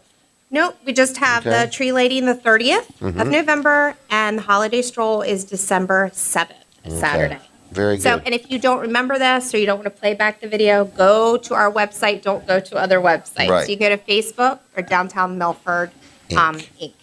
Nope, we just have the tree lighting the 30th of November, and the holiday stroll is December 7th, Saturday. Very good. So, and if you don't remember this or you don't want to play back the video, go to our website. Don't go to other websites. Right. You go to Facebook or Downtown Milford Inc.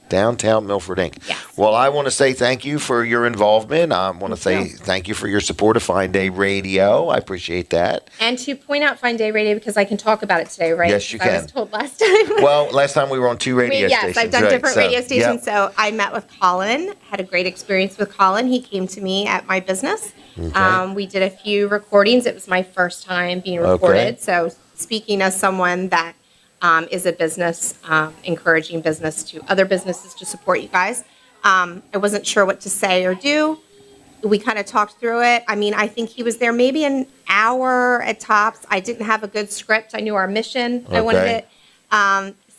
Downtown Milford Inc. Yes. Well, I want to say thank you for your involvement. I want to say thank you for your support of Fine Day Radio. I appreciate that. And to point out Fine Day Radio, because I can talk about it today, right? Yes, you I can. was told last time. Well, last time we were on 2 radio stations. Yes, I've done right, different so, radio stations. yep. So I met with Colin, had a great experience with Colin. He came to me at my business. Okay. We did a few recordings. It was my first time being recorded. Okay. So speaking as someone that is a business, encouraging business to other businesses to support you guys. I wasn't sure what to say or do. We kind of talked through it. I mean, I think he was there maybe an hour at tops. I didn't have a good script. I knew our mission. I wanted it.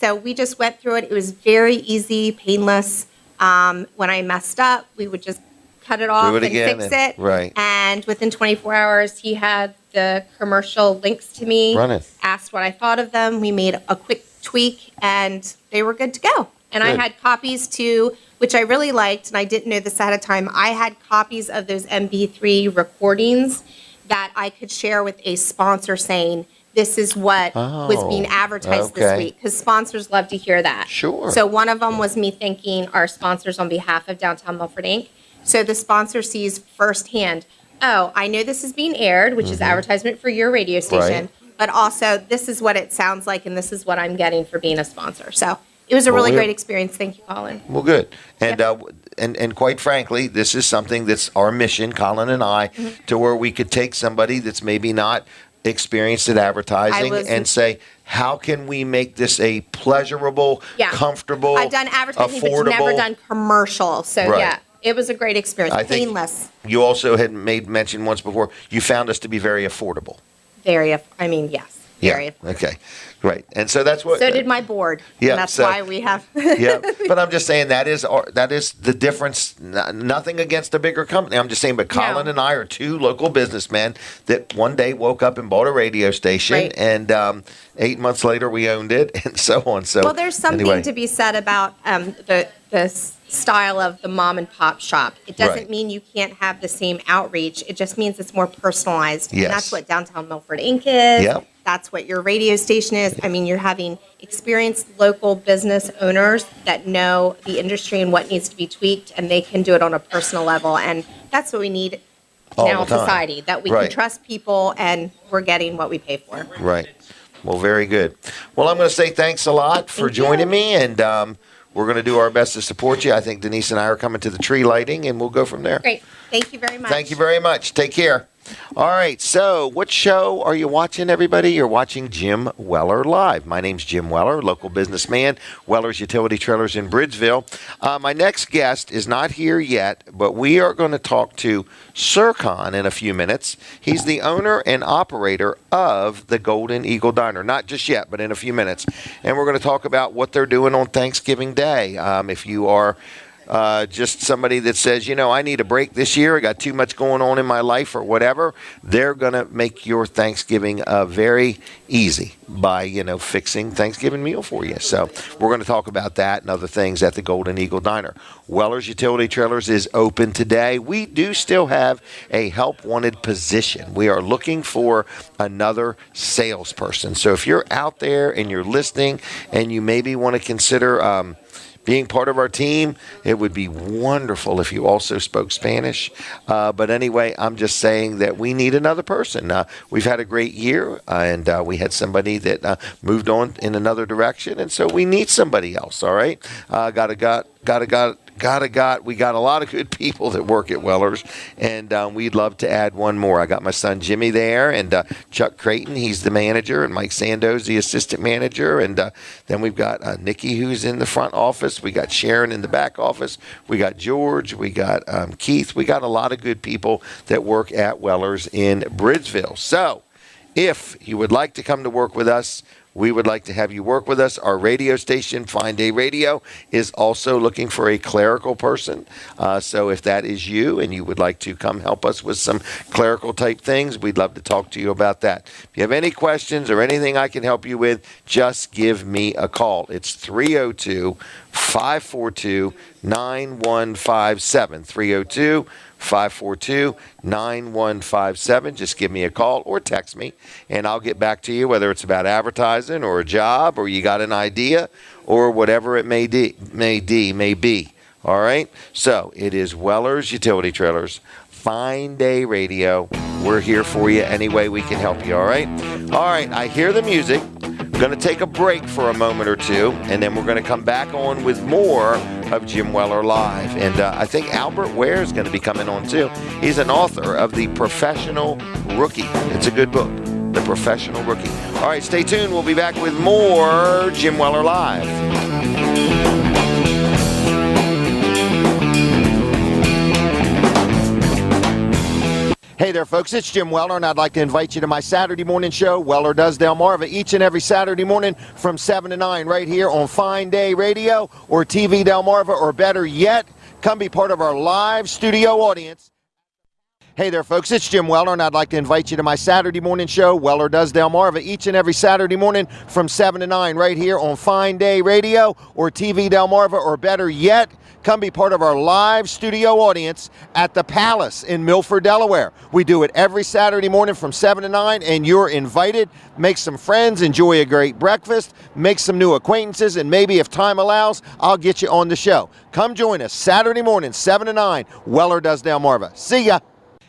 So we just went through it. It was very easy, painless. When I messed up, we would just cut it off and fix it. Right. And within 24 hours, he had the commercial links to me, asked what I thought of them. We made a quick tweak, and they were good to go. And I had copies too, which I really liked, and I didn't know this ahead of time. I had copies of those MP3 recordings that I could share with a sponsor saying, this is what was being advertised this week, because sponsors love to hear that. Sure. So one of them was me thanking our sponsors on behalf of Downtown Milford Inc. So the sponsor sees firsthand, oh, I know this is being aired, which is advertisement for your radio station, but also this is what it sounds like, and this is what I'm getting for being a sponsor. So it was a really great experience. Thank you, Colin. Well, good. And and quite frankly, this is something that's our mission, Colin and I, to where we could take somebody that's maybe not experienced at advertising and say, how can we make this a pleasurable, comfortable, I've done advertising, affordable, but never done commercial. So yeah, it was a great experience. I think painless. You also had made mention once before, you found us to be very affordable. Yes. Very affordable. Okay. Right. And so that's what. So did my board. Yeah. And that's why we have. Yeah. But I'm just saying that is the difference. Nothing against a bigger company. I'm just saying, but Colin and I are two local businessmen that one day woke up and bought a radio station, and 8 months later we owned it, and so on. So well, there's something to be said about the style of the mom and pop shop. It doesn't mean you can't have the same outreach. It just means it's more personalized. Yes. And that's what Downtown Milford Inc. is. Yep. That's what your radio station is. I mean, you're having experienced local business owners that know the industry and what needs to be tweaked, and they can do it on a personal level. And that's what we need now in society, that we can trust people, and we're getting what we pay for. Right. Well, very good. Well, I'm going to say thanks a lot for joining me, and we're going to do our best to support you. I think Denise and I are coming to the tree lighting, and we'll go from there. Great. Thank you very much. Thank you very much. Take care. All right, so what show are you watching, everybody? You're watching Jim Weller Live. My name's Jim Weller, local businessman, Weller's Utility Trailers in Bridgeville. My next guest is not here yet, but we are going to talk to Sircon in a few minutes. He's the owner and operator of the Golden Eagle Diner. Not just yet, but in a few minutes. And we're going to talk about what they're doing on Thanksgiving Day. If you are just somebody that says, I need a break this year, I got too much going on in my life or whatever, they're going to make your Thanksgiving very easy by, fixing Thanksgiving meal for you. So we're going to talk about that and other things at the Golden Eagle Diner. Weller's Utility Trailers is open today. We do still have a help wanted position. We are looking for another salesperson. So if you're out there and you're listening and you maybe want to consider being part of our team, it would be wonderful if you also spoke Spanish. But anyway, I'm just saying that we need another person. We've had a great year, and we had somebody that moved on in another direction, and so we need somebody else, all right? We got a lot of good people that work at Weller's, and we'd love to add one more. I got my son Jimmy there, and Chuck Creighton, he's the manager, and Mike Sandoz, the assistant manager, and then we've got Nikki, who's in the front office. We got Sharon in the back office. We got George. We got Keith. We got a lot of good people that work at Weller's in Bridgeville. So if you would like to come to work with us, we would like to have you work with us. Our radio station, Fine Day Radio, is also looking for a clerical person. So if that is you and you would like to come help us with some clerical type things, we'd love to talk to you about that. If you have any questions or anything I can help you with, just give me a call. It's 302-542-9157. 302-542-9157. Just give me a call or text me, and I'll get back to you, whether it's about advertising or a job or you got an idea or whatever it may be. All right? So it is Weller's Utility Trailers, Fine Day Radio. We're here for you any way we can help you, all right? All right, I hear the music. We're going to take a break for a moment or two, and then we're going to come back on with more of Jim Weller Live. And I think Albert Ware is going to be coming on too. He's an author of The Professional Rookie. It's a good book, The Professional Rookie. All right, stay tuned. We'll be back with more Jim Weller Live. Hey there, folks. It's Jim Weller, and I'd like to invite you to my Saturday morning show, Weller Does Delmarva, each and every Saturday morning from 7 to 9 right here on Fine Day Radio or TV Delmarva, or better yet, come be part of our live studio audience. Hey there, folks. It's Jim Weller, and I'd like to invite you to my Saturday morning show, Weller Does Delmarva, each and every Saturday morning from 7 to 9 right here on Fine Day Radio or TV Delmarva, or better yet, come be part of our live studio audience at the Palace in Milford, Delaware. We do it every Saturday morning from 7 to 9, and you're invited. Make some friends, enjoy a great breakfast, make some new acquaintances, and maybe if time allows, I'll get you on the show. Come join us Saturday morning, 7 to 9, Weller Does Delmarva. See ya.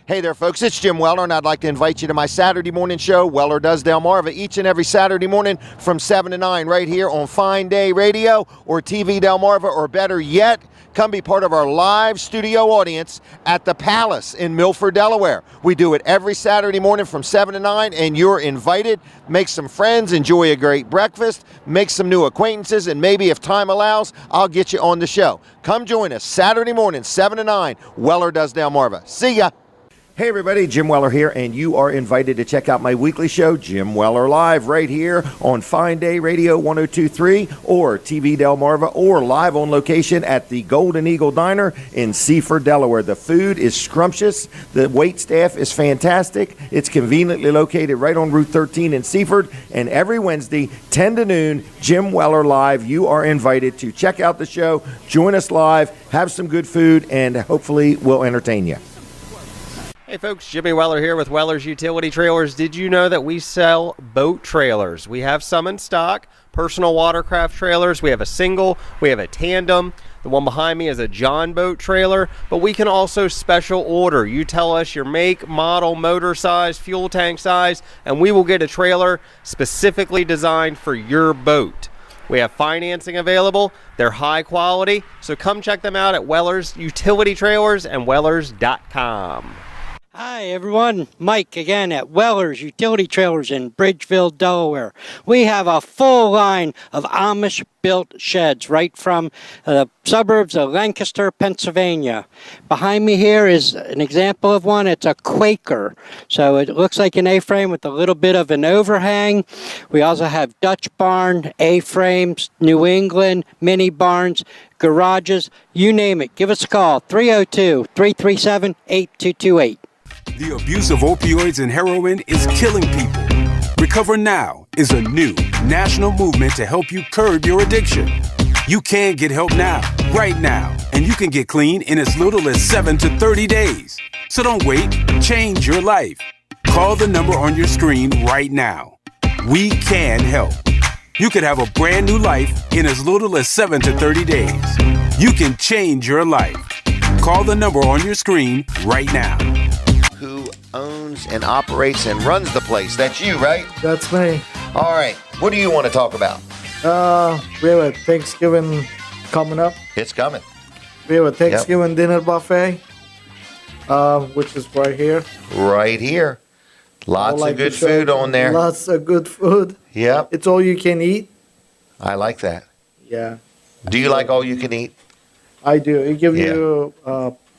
Hey there, folks. It's Jim Weller, and I'd like to invite you to my Saturday morning show, Weller Does Delmarva, each and every Saturday morning from 7 to 9 right here on Fine Day Radio or TV Delmarva, or better yet, come be part of our live studio audience at the Palace in Milford, Delaware. We do it every Saturday morning from 7 to 9, and you're invited. Make some friends, enjoy a great breakfast, make some new acquaintances, and maybe if time allows, I'll get you on the show. Come join us Saturday morning, 7 to 9, Weller Does Delmarva. See ya. Hey everybody, Jim Weller here, and you are invited to check out my weekly show, Jim Weller Live, right here on Fine Day Radio 102.3 or TV Delmarva, or live on location at the Golden Eagle Diner in Seaford, Delaware. The food is scrumptious. The wait staff is fantastic. It's conveniently located right on Route 13 in Seaford, and every Wednesday, 10 to noon, Jim Weller Live. You are invited to check out the show, join us live, have some good food, and hopefully we'll entertain you. Hey folks, Jimmy Weller here with Weller's Utility Trailers. Did you know that we sell boat trailers? We have some in stock, personal watercraft trailers. We have a single, we have a tandem. The one behind me is a John boat trailer, but we can also special order. You tell us your make, model, motor size, fuel tank size, and we will get a trailer specifically designed for your boat. We have financing available. They're high quality, so come check them out at Weller's Utility Trailers and Wellers.com. Hi everyone, Mike again at Weller's Utility Trailers in Bridgeville, Delaware. We have a full line of Amish built sheds right from the suburbs of Lancaster, Pennsylvania. Behind me here is an example of one. It's a Quaker. So it looks like an A-frame with a little bit of an overhang. We also have Dutch barn, A-frames, New England, mini barns, garages, you name it. Give us a call, 302-337-8228. The abuse of opioids and heroin is killing people. Recover Now is a new national movement to help you curb your addiction. You can get help now, right now, and you can get clean in as little as 7 to 30 days. So don't wait, change your life. Call the number on your screen right now. We can help. You could have a brand new life in as little as 7 to 30 days. You can change your life. Call the number on your screen right now. Who owns and operates and runs the place? That's you, right? That's me. All right. What do you want to talk about? We have a Thanksgiving coming up. It's coming. We have a Thanksgiving dinner buffet, which is right here. Right here. Lots of good food on there. Lots of good food. Yep. It's all you can eat. I like that. Yeah. Do you like all you can eat? I do. It gives you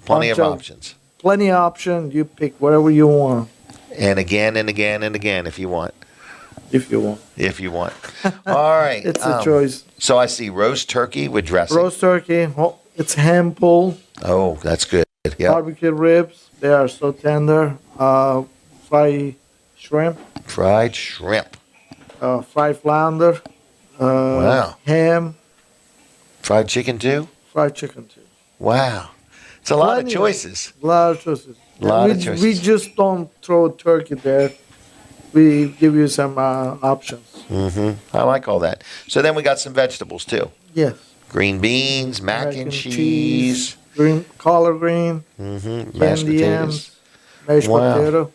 plenty of options. Plenty of options. You pick whatever you want. And again and again and again if you want. if you want. If you want. All right. It's a choice. So I see roast turkey with dressing. Roast turkey, it's ham pulled. Oh, that's good. Yeah. Barbecue ribs, they are so tender. Fried shrimp. Fried shrimp. Fried flounder. Wow. Ham. Fried chicken too? Fried chicken too. Wow. It's a lot of choices. A lot of choices. A lot of choices. We just don't throw turkey there. We give you some options. Mm-hmm. I like all that. So then we got some vegetables too. Yes. Green beans, mac and cheese. Green, collard green. Mm-hmm. Mashed candy potatoes. yams, mashed potato.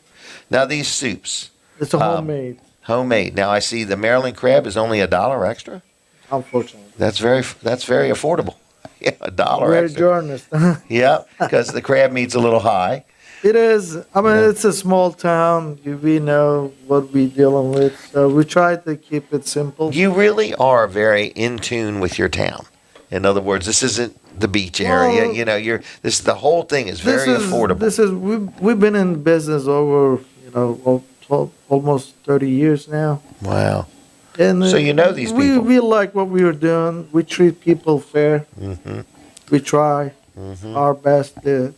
Now these soups. It's a homemade. Homemade. Now I see the Maryland crab is only $1 extra. Unfortunately. That's very affordable. Yeah, $1 Very extra. generous. Yeah, because the crab meat's a little high. It is. I mean, it's a small town. We know what we're dealing with, so we try to keep it simple. You really are very in tune with your town. In other words, this isn't the beach area. Well, the whole thing is very affordable. We've been in business over almost 30 years now. Wow. And So you know these people. We like what we were doing. We treat people fair. Mm-hmm. We try our best to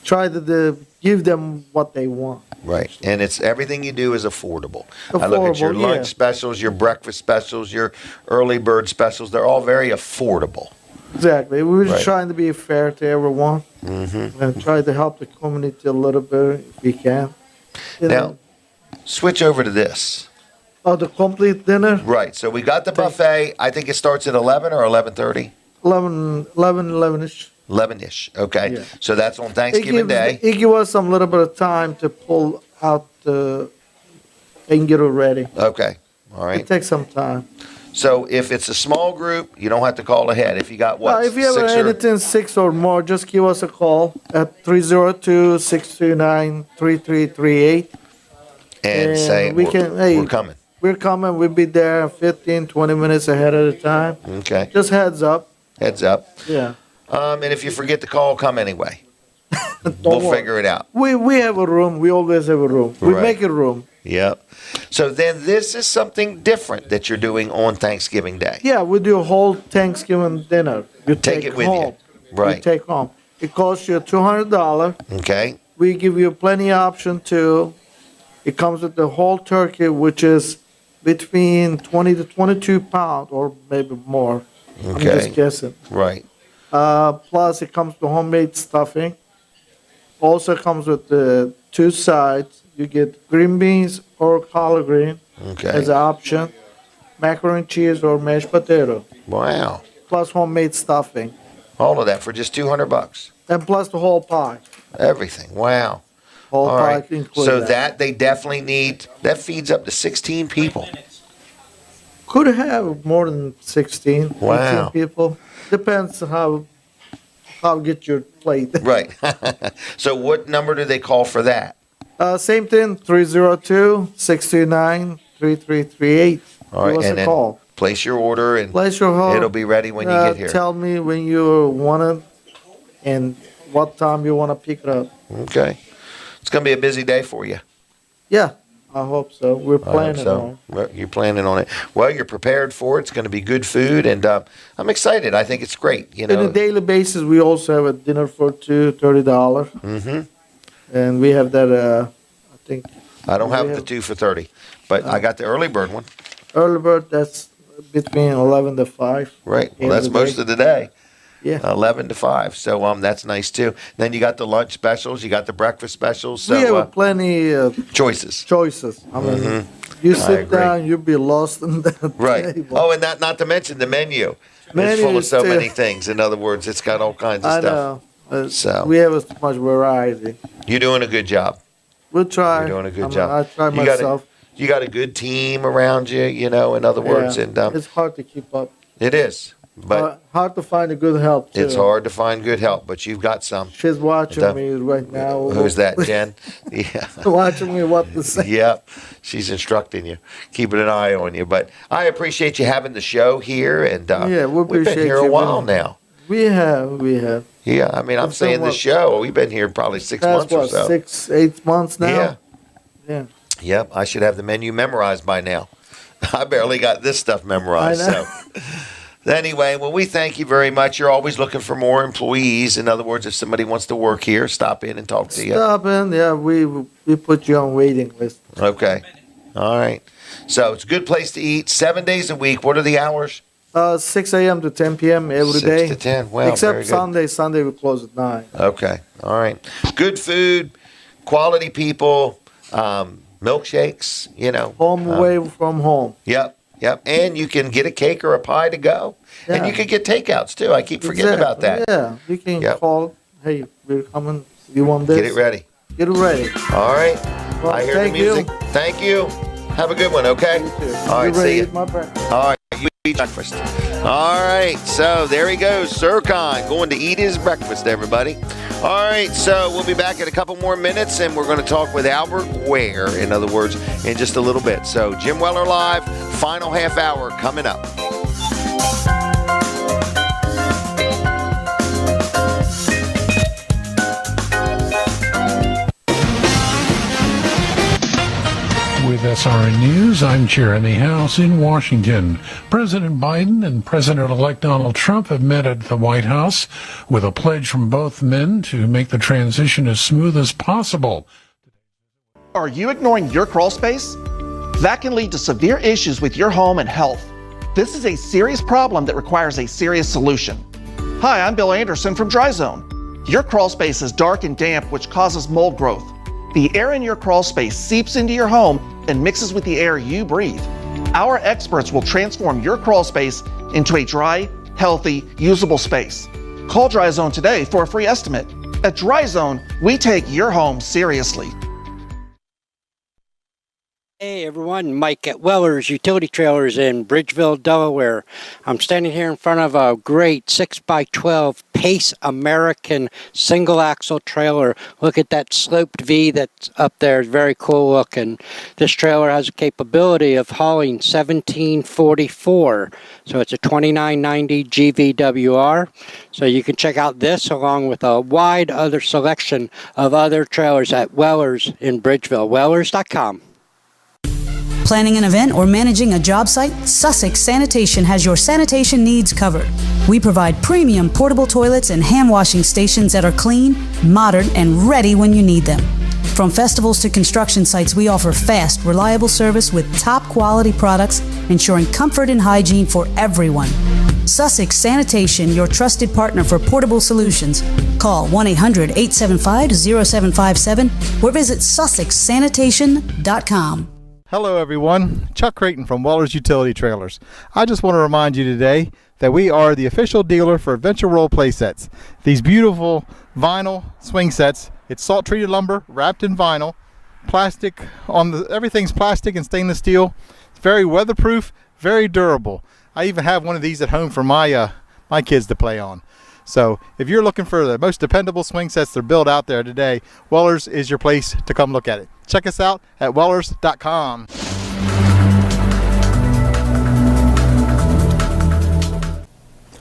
try to give them what they want. Right, and it's everything you do is affordable. I look at your Affordable, lunch yeah. specials, your breakfast specials, your early bird specials. They're all very affordable. Exactly. We're Right. trying to be fair to everyone Mm-hmm. and try to help the community a little bit if we can. You know, Now, switch over to this. the complete dinner, Right, so we got the buffet. I think it starts at 11 or 11:30. 11-ish. 11-ish. Okay, Yeah. so that's on Thanksgiving Day. It gives us some little bit of time to pull out and get it ready. Okay, all It right. takes some time. So if it's a small group, you don't have to call ahead. If you got what? If you have 6 or- anything 6 or more, just give us a call at 302-629-3338. and say we we're coming. We're coming. We'll be there 15, 20 minutes ahead of the time. Okay, Just heads up. heads up. Yeah. And if you forget to call, come anyway. We'll worry. figure it out. We have a room. We always have a room. We Right. make a room. Yep. So then this is something different that you're doing on Thanksgiving Day. Yeah, we do a whole Thanksgiving dinner. You Take it with you. home. Right. You take home. It costs you $200. Okay. We give you plenty of option too. It comes with the whole turkey, which is between 20 to 22 pounds or maybe more. I'm Okay. just guessing. Right. Plus, it comes with homemade stuffing. Also comes with the 2 sides. You get green beans or collard green Okay. as an option, macaroni and cheese or mashed potato, Wow. plus homemade stuffing, All of that for just $200. and plus the whole pie. Everything. Wow. Whole All pie right. included. So that they definitely need. That feeds up to 16 people. Could have more than 16, Wow. 18 people. Depends how get your plate. Right. So what number do they call for that? Same thing, 302-629-3338. All right. Give us And a then call. place your order and Place your call. it'll be ready when you get here. Tell me when you want it and what time you want to pick it up. Okay. It's going to be a busy day for you. Yeah, I hope so. We're I hope planning on so. Well, you're planning on it. Well, you're prepared for it. It's going to be good food, and I'm excited. I think it's great. You On a know. daily basis, we also have a dinner for $30. Mm-hmm. And we have that, I think, I don't have we the have- 2 for $30, but I got the early bird one. early bird, that's between 11 to 5. Right. Well, End that's of the most day. of the day. Yeah. 11 to 5. So that's nice too. Then you got the lunch specials. You got the breakfast specials. So we have plenty of choices. I mean, Mhm. you I sit agree. down, you'll be lost in that Right. table. Oh, and not to mention the menu. It's Menu full of is so too- many things. In other words, it's got all kinds of I stuff. know. So We have so much variety. you're doing a good job. We'll try. You're doing a good I mean, job. I try You got myself. You got a good team around you. You know, in other words, Yeah. and It's hard to keep up. it is. But Hard to find a good help, too. it's hard to find good help. But you've got some. She's watching The- me right now. Who's that, Jen? Yeah. Watching me what to say. Yep, she's instructing you, keeping an eye on you. But I appreciate you having the show here, and Yeah, we we've been appreciate here a you while being- now. We have. Yeah, I mean, I'm It's saying the been show. We've been here probably 6 That's months or what, so. 6, 8 months now? Yeah. Yeah. Yep, I should have the menu memorized by now. I barely got this stuff memorized. So, anyway, well, we thank you very much. You're always looking for more employees. In other words, if somebody wants to work here, stop in and talk to you. Stop in, yeah. We put you on waiting list. Okay. All right. So it's a good place to eat. 7 days a week. What are the hours? 6 a.m. to 10 p.m. every 6 day. to 10. Well, except very good. Sunday. Sunday we close at 9. Okay. All right. Good food, quality people, milkshakes, Home away from home. Yep. And you can get a cake or a pie to go. Yeah. And you can get takeouts too. I keep forgetting about that. Yeah. You can call, hey, we're coming. You want this? Get it ready. Get it ready. All right. Well, I hear the music. Thank you. Have a good one, okay? All right, see you. My breakfast. All right, you eat breakfast. All right, so there he goes, Sir Khan, going to eat his breakfast, everybody. All right, so we'll be back in a couple more minutes, and we're going to talk with Albert Ware, in other words, in just a little bit. So Jim Weller Live, final half hour coming up. With SRN News, I'm Jeremy House in Washington. President Biden and President-elect Donald Trump have met at the White House with a pledge from both men to make the transition as smooth as possible. Are you ignoring your crawl space? That can lead to severe issues with your home and health. This is a serious problem that requires a serious solution. Hi, I'm Bill Anderson from Dry Zone. Your crawl space is dark and damp, which causes mold growth. The air in your crawl space seeps into your home and mixes with the air you breathe. Our experts will transform your crawl space into a dry, healthy, usable space. Call Dry Zone today for a free estimate. At Dry Zone, we take your home seriously. Hey everyone, Mike at Weller's Utility Trailers in Bridgeville, Delaware. I'm standing here in front of a great 6x12 Pace American single axle trailer. Look at that sloped V that's up there. It's very cool looking. This trailer has a capability of hauling 1744. So it's a 2990 GVWR. So you can check out this along with a wide other selection of other trailers at Weller's in Bridgeville. Wellers.com. Planning an event or managing a job site? Sussex Sanitation has your sanitation needs covered. We provide premium portable toilets and hand washing stations that are clean, modern, and ready when you need them. From festivals to construction sites, we offer fast, reliable service with top quality products, ensuring comfort and hygiene for everyone. Sussex Sanitation, your trusted partner for portable solutions. Call 1-800-875-0757 or visit sussexsanitation.com. Hello everyone, Chuck Creighton from Weller's Utility Trailers. I just want to remind you today that we are the official dealer for Adventure Roll play sets. These beautiful vinyl swing sets, it's salt treated lumber wrapped in vinyl, plastic everything's plastic and stainless steel. It's very weatherproof, very durable. I even have one of these at home for my kids to play on. So if you're looking for the most dependable swing sets that are built out there today, Weller's is your place to come look at it. Check us out at wellers.com.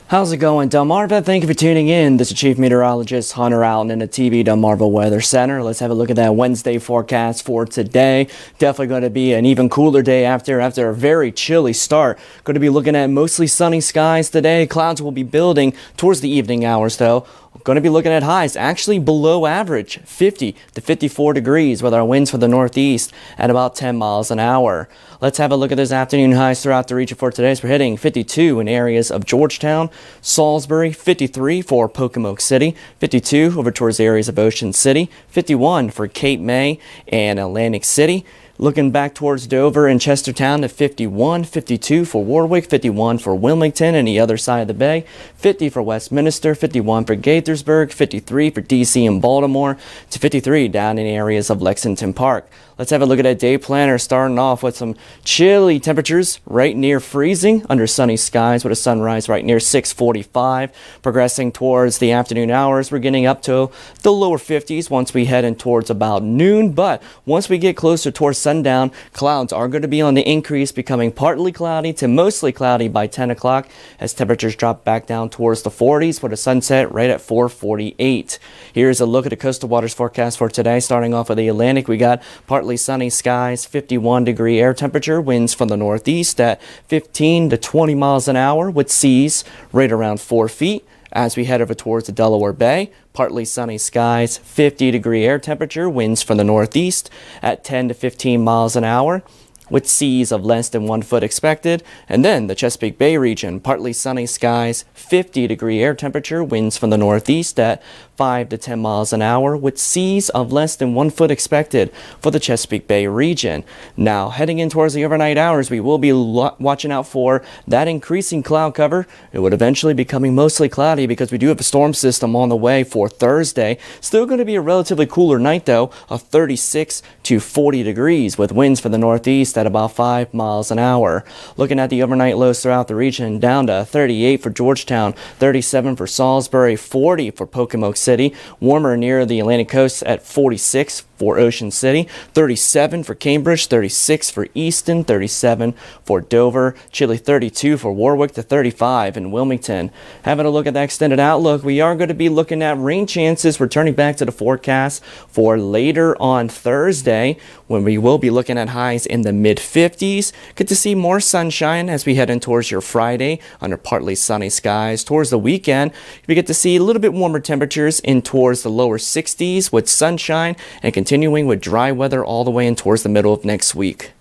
How's it going, Delmarva? Thank you for tuning in. This is Chief Meteorologist Hunter Allen in the TV Delmarva Weather Center. Let's have a look at that Wednesday forecast for today. Definitely going to be an even cooler day after a very chilly start. Going to be looking at mostly sunny skies today. Clouds will be building towards the evening hours, though. Going to be looking at highs actually below average, 50 to 54 degrees, with our winds for the northeast at about 10 miles an hour. Let's have a look at those afternoon highs throughout the region for today. So we're hitting 52 in areas of Georgetown, Salisbury, 53 for Pocomoke City, 52 over towards the areas of Ocean City, 51 for Cape May and Atlantic City. Looking back towards Dover and Chestertown to 51, 52 for Warwick, 51 for Wilmington and the other side of the bay, 50 for Westminster, 51 for Gaithersburg, 53 for DC and Baltimore, to 53 down in areas of Lexington Park. Let's have a look at that day planner, starting off with some chilly temperatures right near freezing under sunny skies with a sunrise right near 6:45. Progressing towards the afternoon hours, we're getting up to the lower 50s once we head in towards about noon, but once we get closer towards sunset sundown. Clouds are going to be on the increase, becoming partly cloudy to mostly cloudy by 10 o'clock as temperatures drop back down towards the 40s with a sunset right at 4:48. Here's a look at the coastal waters forecast for today. Starting off with the Atlantic, we got partly sunny skies, 51-degree air temperature, winds from the northeast at 15 to 20 miles an hour with seas right around 4 feet. As we head over towards the Delaware Bay, partly sunny skies, 50-degree air temperature, winds from the northeast at 10 to 15 miles an hour, with seas of less than 1 foot expected. And then the Chesapeake Bay region, partly sunny skies, 50-degree air temperature, winds from the northeast at 5 to 10 miles an hour, with seas of less than 1 foot expected for the Chesapeake Bay region. Now, heading in towards the overnight hours, we will be watching out for that increasing cloud cover. It would eventually be becoming mostly cloudy because we do have a storm system on the way for Thursday. Still going to be a relatively cooler night, though, of 36 to 40 degrees, with winds from the northeast at about 5 miles an hour. Looking at the overnight lows throughout the region, down to 38 for Georgetown, 37 for Salisbury, 40 for Pocomoke City, warmer near the Atlantic coast at 46 for Ocean City, 37 for Cambridge, 36 for Easton, 37 for Dover, chilly 32 for Warwick to 35 in Wilmington. Having a look at the extended outlook, we are going to be looking at rain chances returning back to the forecast for later on Thursday, when we will be looking at highs in the mid-50s. Good to see more sunshine as we head in towards your Friday under partly sunny skies. Towards the weekend, we get to see a little bit warmer temperatures in towards the lower 60s with sunshine and continuing with dry weather all the way in towards the middle of next week.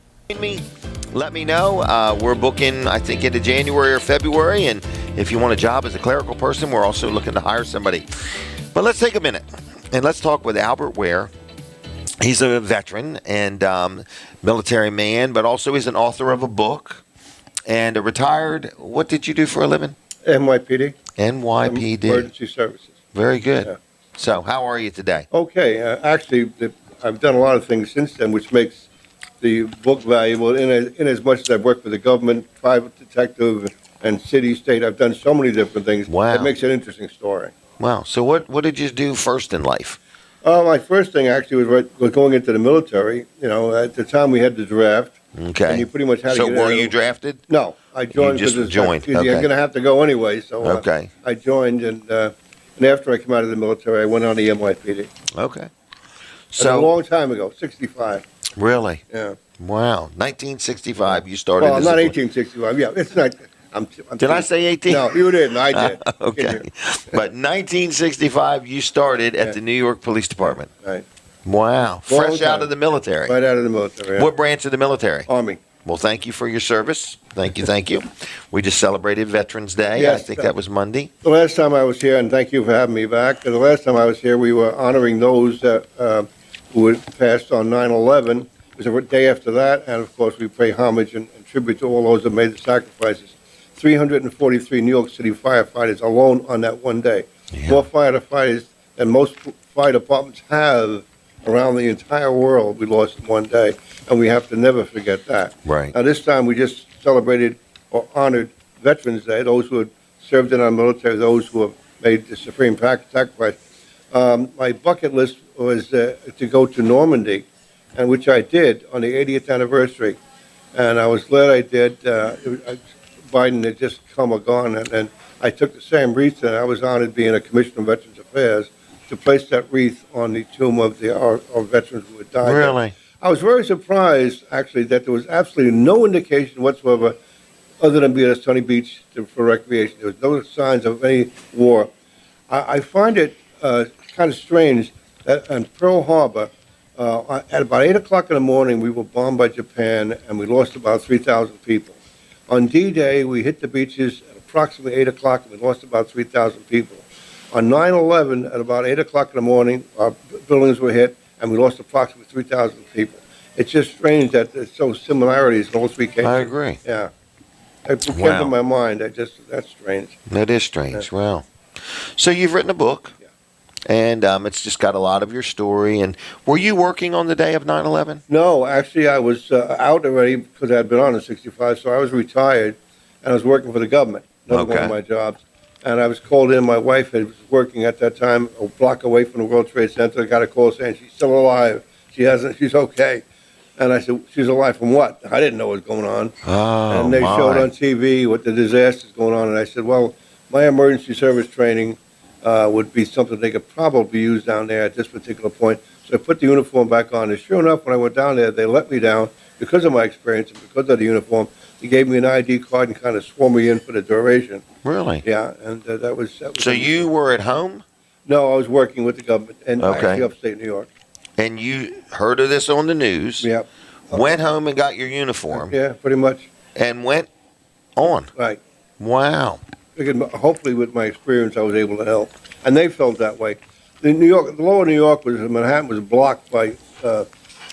Let me know. We're booking, I think, into January or February, and if you want a job as a clerical person, we're also looking to hire somebody. But let's take a minute and let's talk with Albert Ware. He's a veteran and military man, but also he's an author of a book and a retired. What did you do for a living? NYPD. NYPD. Emergency Services. Very good. Yeah. So, how are you today? Okay. Actually, I've done a lot of things since then, which makes the book valuable. In as much as I've worked for the government, private detective, and city, state, I've done so many different things. Wow. It makes it an interesting story. Wow. So, what did you do first in life? My first thing actually was going into the military. You know, at the time we had the draft. Okay. And you pretty much had to So, get were out of you it. drafted? No, I joined. You just because joined. You're Okay. going to have to go anyway. So Okay. I joined, and after I came out of the military, I went on the NYPD. Okay. So a long time ago, 65. Really? Yeah. Wow. 1965, you started. Well, as not a- 1865. Yeah, it's not. Did I say 18? No, you didn't. I did. Okay. But 1965, you started at the New York Police Department. Right. Wow. Long Fresh out time. of the military. Right out of the military. Yeah. What branch of the military? Army. Well, thank you for your service. Thank you, thank you. We just celebrated Veterans Day. Yes, I think that was Monday. The last time I was here, and thank you for having me back. The last time I was here, we were honoring those that who had passed on 9/11. It was a day after that, and of course, we pay homage and tribute to all those that made the sacrifices. 343 New York City firefighters alone on that one day. More firefighters than most fire departments have around the entire world we lost in one day, and we have to never forget that. Right. Now, this time we just celebrated or honored Veterans Day, those who had served in our military, those who have made the supreme sacrifice. My bucket list was to go to Normandy, and which I did on the 80th anniversary, and I was glad I did. Biden had just come or gone, and I took the same wreath, and I was honored being a commissioner of Veterans Affairs to place that wreath on the tomb of our veterans who had died. Really? I was very surprised, actually, that there was absolutely no indication whatsoever, other than being at Sunny Beach for recreation. There was no signs of any war. I find it kind of strange that in Pearl Harbor, at about 8 o'clock in the morning, we were bombed by Japan, and we lost about 3,000 people. On D-Day, we hit the beaches at approximately 8 o'clock, and we lost about 3,000 people. On 9/11, at about 8 o'clock in the morning, our buildings were hit, and we lost approximately 3,000 people. It's just strange that there's so similarities in all three cases. I agree. Yeah. It kept Wow. in my mind. That's strange. That is strange. Wow. So you've written a book, and it's just got a lot of your story. And were you working on the day of 9/11? No, actually, I was out already because I had been on in 65, so I was retired, and I was working for the government, another one Okay. of my jobs. And I was called in. My wife was working at that time a block away from the World Trade Center. I got a call saying she's still alive. She's okay. And I said, she's alive from what? I didn't know what was going on. Oh, And they my. showed on TV what the disaster's going on. And I said, well, my emergency service training would be something they could probably use down there at this particular point. So I put the uniform back on. And sure enough, when I went down there, they let me down because of my experience and because of the uniform. They gave me an ID card and kind of swore me in for the duration. Really? Yeah, and that was. So you were at home? No, I was working with the government and Okay. actually upstate New York. And you heard of this on the news. Yep. Went home and got your uniform. Yeah, pretty much. And went on. Right. Wow. Figured hopefully with my experience I was able to help. And they felt that way. The lower New York Manhattan was blocked by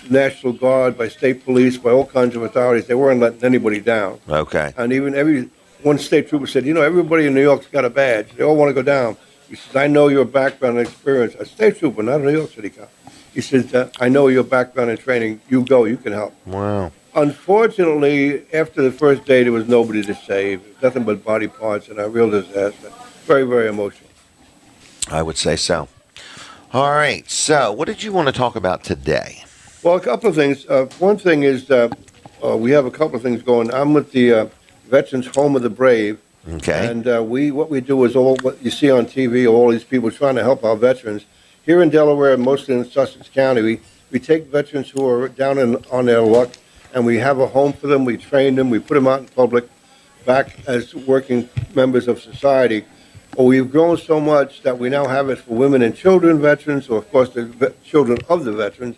National Guard, by state police, by all kinds of authorities. They weren't letting anybody down. Okay. And even one state trooper said, everybody in New York's got a badge. They all want to go down. He says, I know your background and experience. A state trooper, not a New York City cop. He says, I know your background and training. You go, you can help. Wow. Unfortunately, after the first day, there was nobody to save. Nothing but body parts and a real disaster. Very, very emotional. I would say so. All right. So what did you want to talk about today? Well, a couple of things. One thing is we have a couple of things going. I'm with the Veterans Home of the Brave. Okay. And what we do is all what you see on TV, all these people trying to help our veterans. Here in Delaware, mostly in Sussex County, we take veterans who are down on their luck, and we have a home for them. We train them. We put them out in public, back as working members of society. Well, we've grown so much that we now have it for women and children veterans, or of course the children of the veterans.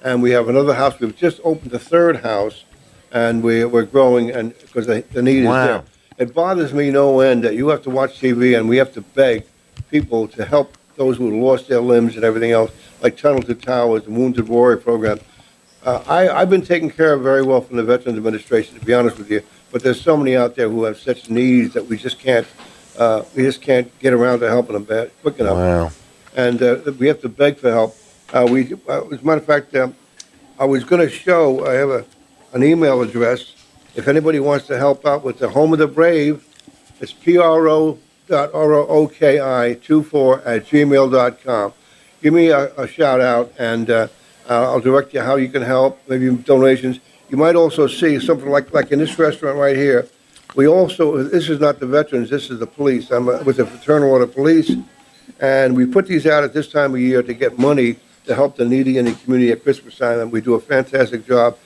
And we have another house. We've just opened the third house, and we're growing, and because the need is there. It bothers me no end that you have to watch TV and we have to beg people to help those who lost their limbs and everything else, like Tunnel to Towers, the Wounded Warrior Program. I've been taken care of very well from the Veterans Administration, to be honest with you, but there's so many out there who have such needs that we just can't get around to helping them quick enough. Wow. And we have to beg for help. As a matter of fact, I was going to show, I have an email address. If anybody wants to help out with the Home of the Brave, it's pro.rooki24@gmail.com. Give me a shout out, and I'll direct you how you can help, maybe donations. You might also see something like in this restaurant right here. This is not the veterans, this is the police. I'm with the Fraternal Order Police, and we put these out at this time of year to get money to help the needy in the community at Christmas time, and we do a fantastic job.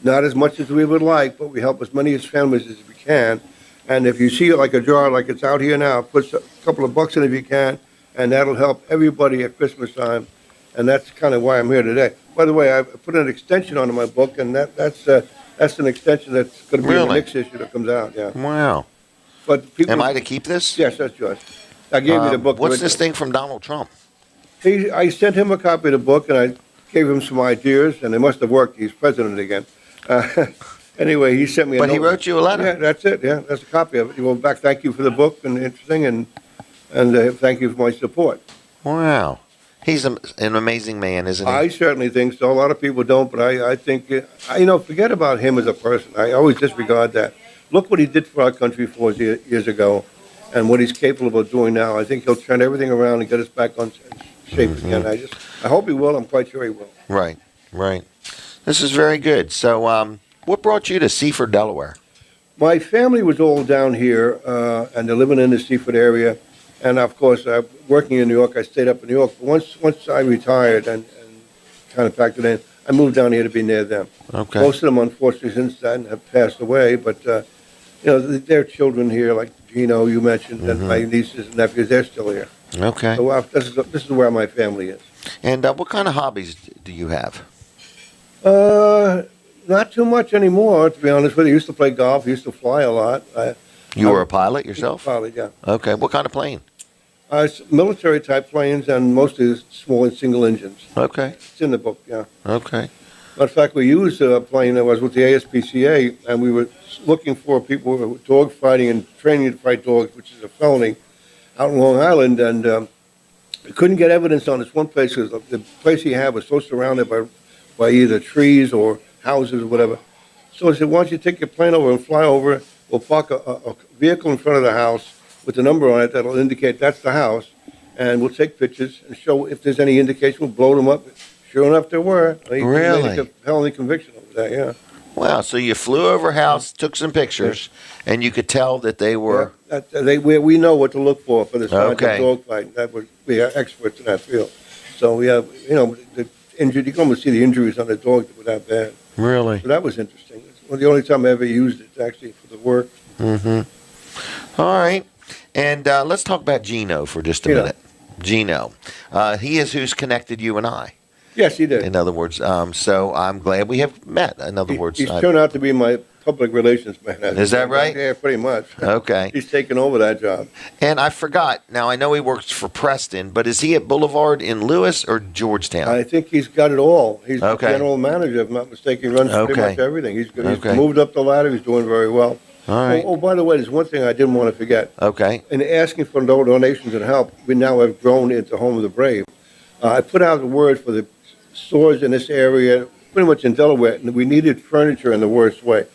Not as much as we would like, but we help as many families as we can. And if you see like a jar like it's out here now, put a couple of bucks in if you can, and that'll help everybody at Christmas time. And that's kind of why I'm here today. By the way, I put an extension onto my book, and that's an extension that's going to be in the next issue that comes out. Yeah. Wow. But people, am I to keep this? Yes, that's yours. I gave you the book. What's this thing from Donald Trump? I sent him a copy of the book, and I gave him some ideas, and they must have worked. He's president again. Anyway, he sent me a note. But he wrote you a letter? Yeah, that's it. Yeah, that's a copy of it. He wrote back, thank you for the book, and interesting, and thank you for my support. Wow. He's an amazing man, isn't he? I certainly think so. A lot of people don't, but I think, forget about him as a person. I always disregard that. Look what he did for our country 4 years ago and what he's capable of doing now. I think he'll turn everything around and get us back on shape again. I hope he will. I'm quite sure he will. Right. This is very good. So what brought you to Seaford, Delaware? My family was all down here, and they're living in the Seaford area. And, of course, working in New York, I stayed up in New York. But once I retired and kind of factored in, I moved down here to be near them. Okay. Most of them, unfortunately, since then have passed away. But, their children here, like Gino, you mentioned, and my nieces and nephews, they're still here. Okay. So this is where my family is. And what kind of hobbies do you have? Not too much anymore, to be honest with you. I used to play golf. I used to fly a lot. You were a pilot yourself? Pilot, yeah. Okay. What kind of plane? Military-type planes and mostly small and single engines. Okay. It's in the book, yeah. Okay. Matter of fact, we used a plane that was with the ASPCA, and we were looking for people who were dog fighting and training to fight dogs, which is a felony, out in Long Island, and we couldn't get evidence on this one place because the place he had was so surrounded by either trees or houses or whatever. So I said, why don't you take your plane over and fly over? We'll park a vehicle in front of the house with a number on it that'll indicate that's the house, and we'll take pictures and show if there's any indication. We'll blow them up, Sure enough, there were. He Really? made a felony conviction over that, yeah. Wow. So you flew over a house, took some pictures, and you could tell that they were. Yeah, we know what to look for the signs Okay. of dog fighting. We are experts in that field. So we have, the injury. You can almost see the injuries on the dog that were that bad. Really? So that was interesting. It's the only time I ever used it actually for the work. Mm-hmm. All right. And let's talk about Gino for just a minute. Gino. He is who's connected you and I. Yes, he did. In other words, so I'm glad we have met. In other words, He's turned out to be my public relations man. Is that right? Yeah, pretty much. Okay. He's taken over that job. And I forgot. Now I know he works for Preston, but is he at Boulevard in Lewis or Georgetown? I think he's got it all. He's Okay. the general manager, if I'm not mistaken. He runs pretty Okay. much everything. He's Okay. moved up the ladder. He's doing very well. All right. Oh, by the way, there's one thing I didn't want to forget. Okay. In asking for donations and help, we now have grown into Home of the Brave. I put out the word for the stores in this area, pretty much in Delaware, and we needed furniture in the worst way.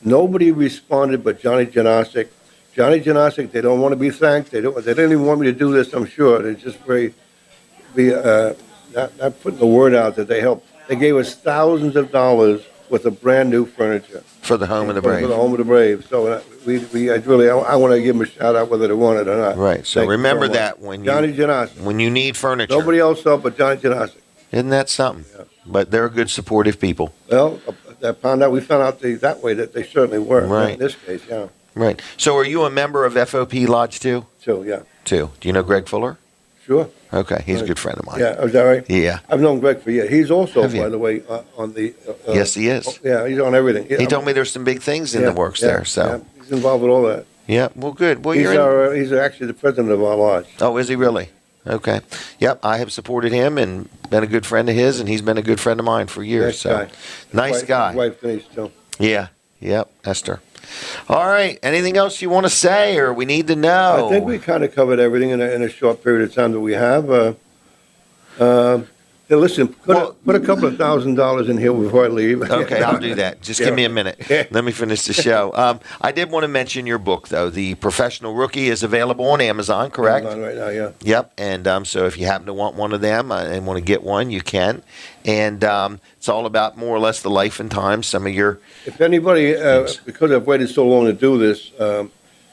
Nobody responded but Johnny Janosic. Johnny Janosic, they don't want to be thanked. They didn't even want me to do this, I'm sure. They're just not putting the word out that they helped. They gave us thousands of dollars worth of brand new furniture. For the Home of the Brave. For the Home of the Brave. So I want to give them a shout out whether they want it or not. Right. So Thank you remember much. that when Johnny Janosic. when you need furniture. Nobody else helped but Johnny Janosic. Isn't that something? But they're good, supportive people. Well, we found out that way that they certainly were. Right. In this case, yeah. Right. So are you a member of FOP Lodge too? So, yeah. Too. Do you know Greg Fuller? Sure. Okay. He's a good friend of mine. Yeah, is that right? Yeah. I've known Greg for years. He's also, Have you? by the way, on the... Yes, he is. Yeah, he's on everything. He told me there's some big things in the works there. So. Yeah, he's involved with all that. Yeah. Well, good. Well, He's actually the president of our lodge. Oh, is he really? Okay. Yep. I have supported him and been a good friend of his, and he's been a good friend of mine for years. Nice guy. Nice guy. His wife, Denise, too. Yeah. Yep. Esther. All right. Anything else you want to say or we need to know? I think we kind of covered everything in a short period of time that we have. Listen, put a couple of $1,000s in here before I leave. Okay, I'll do that. Just give me a minute. Let me finish the show. I did want to mention your book, though. The Professional Rookie is available on Amazon, correct? Amazon right now, yeah. Yep. And so if you happen to want one of them and want to get one, you can. And it's all about more or less the life and times, some of your... If anybody, because I've waited so long to do this,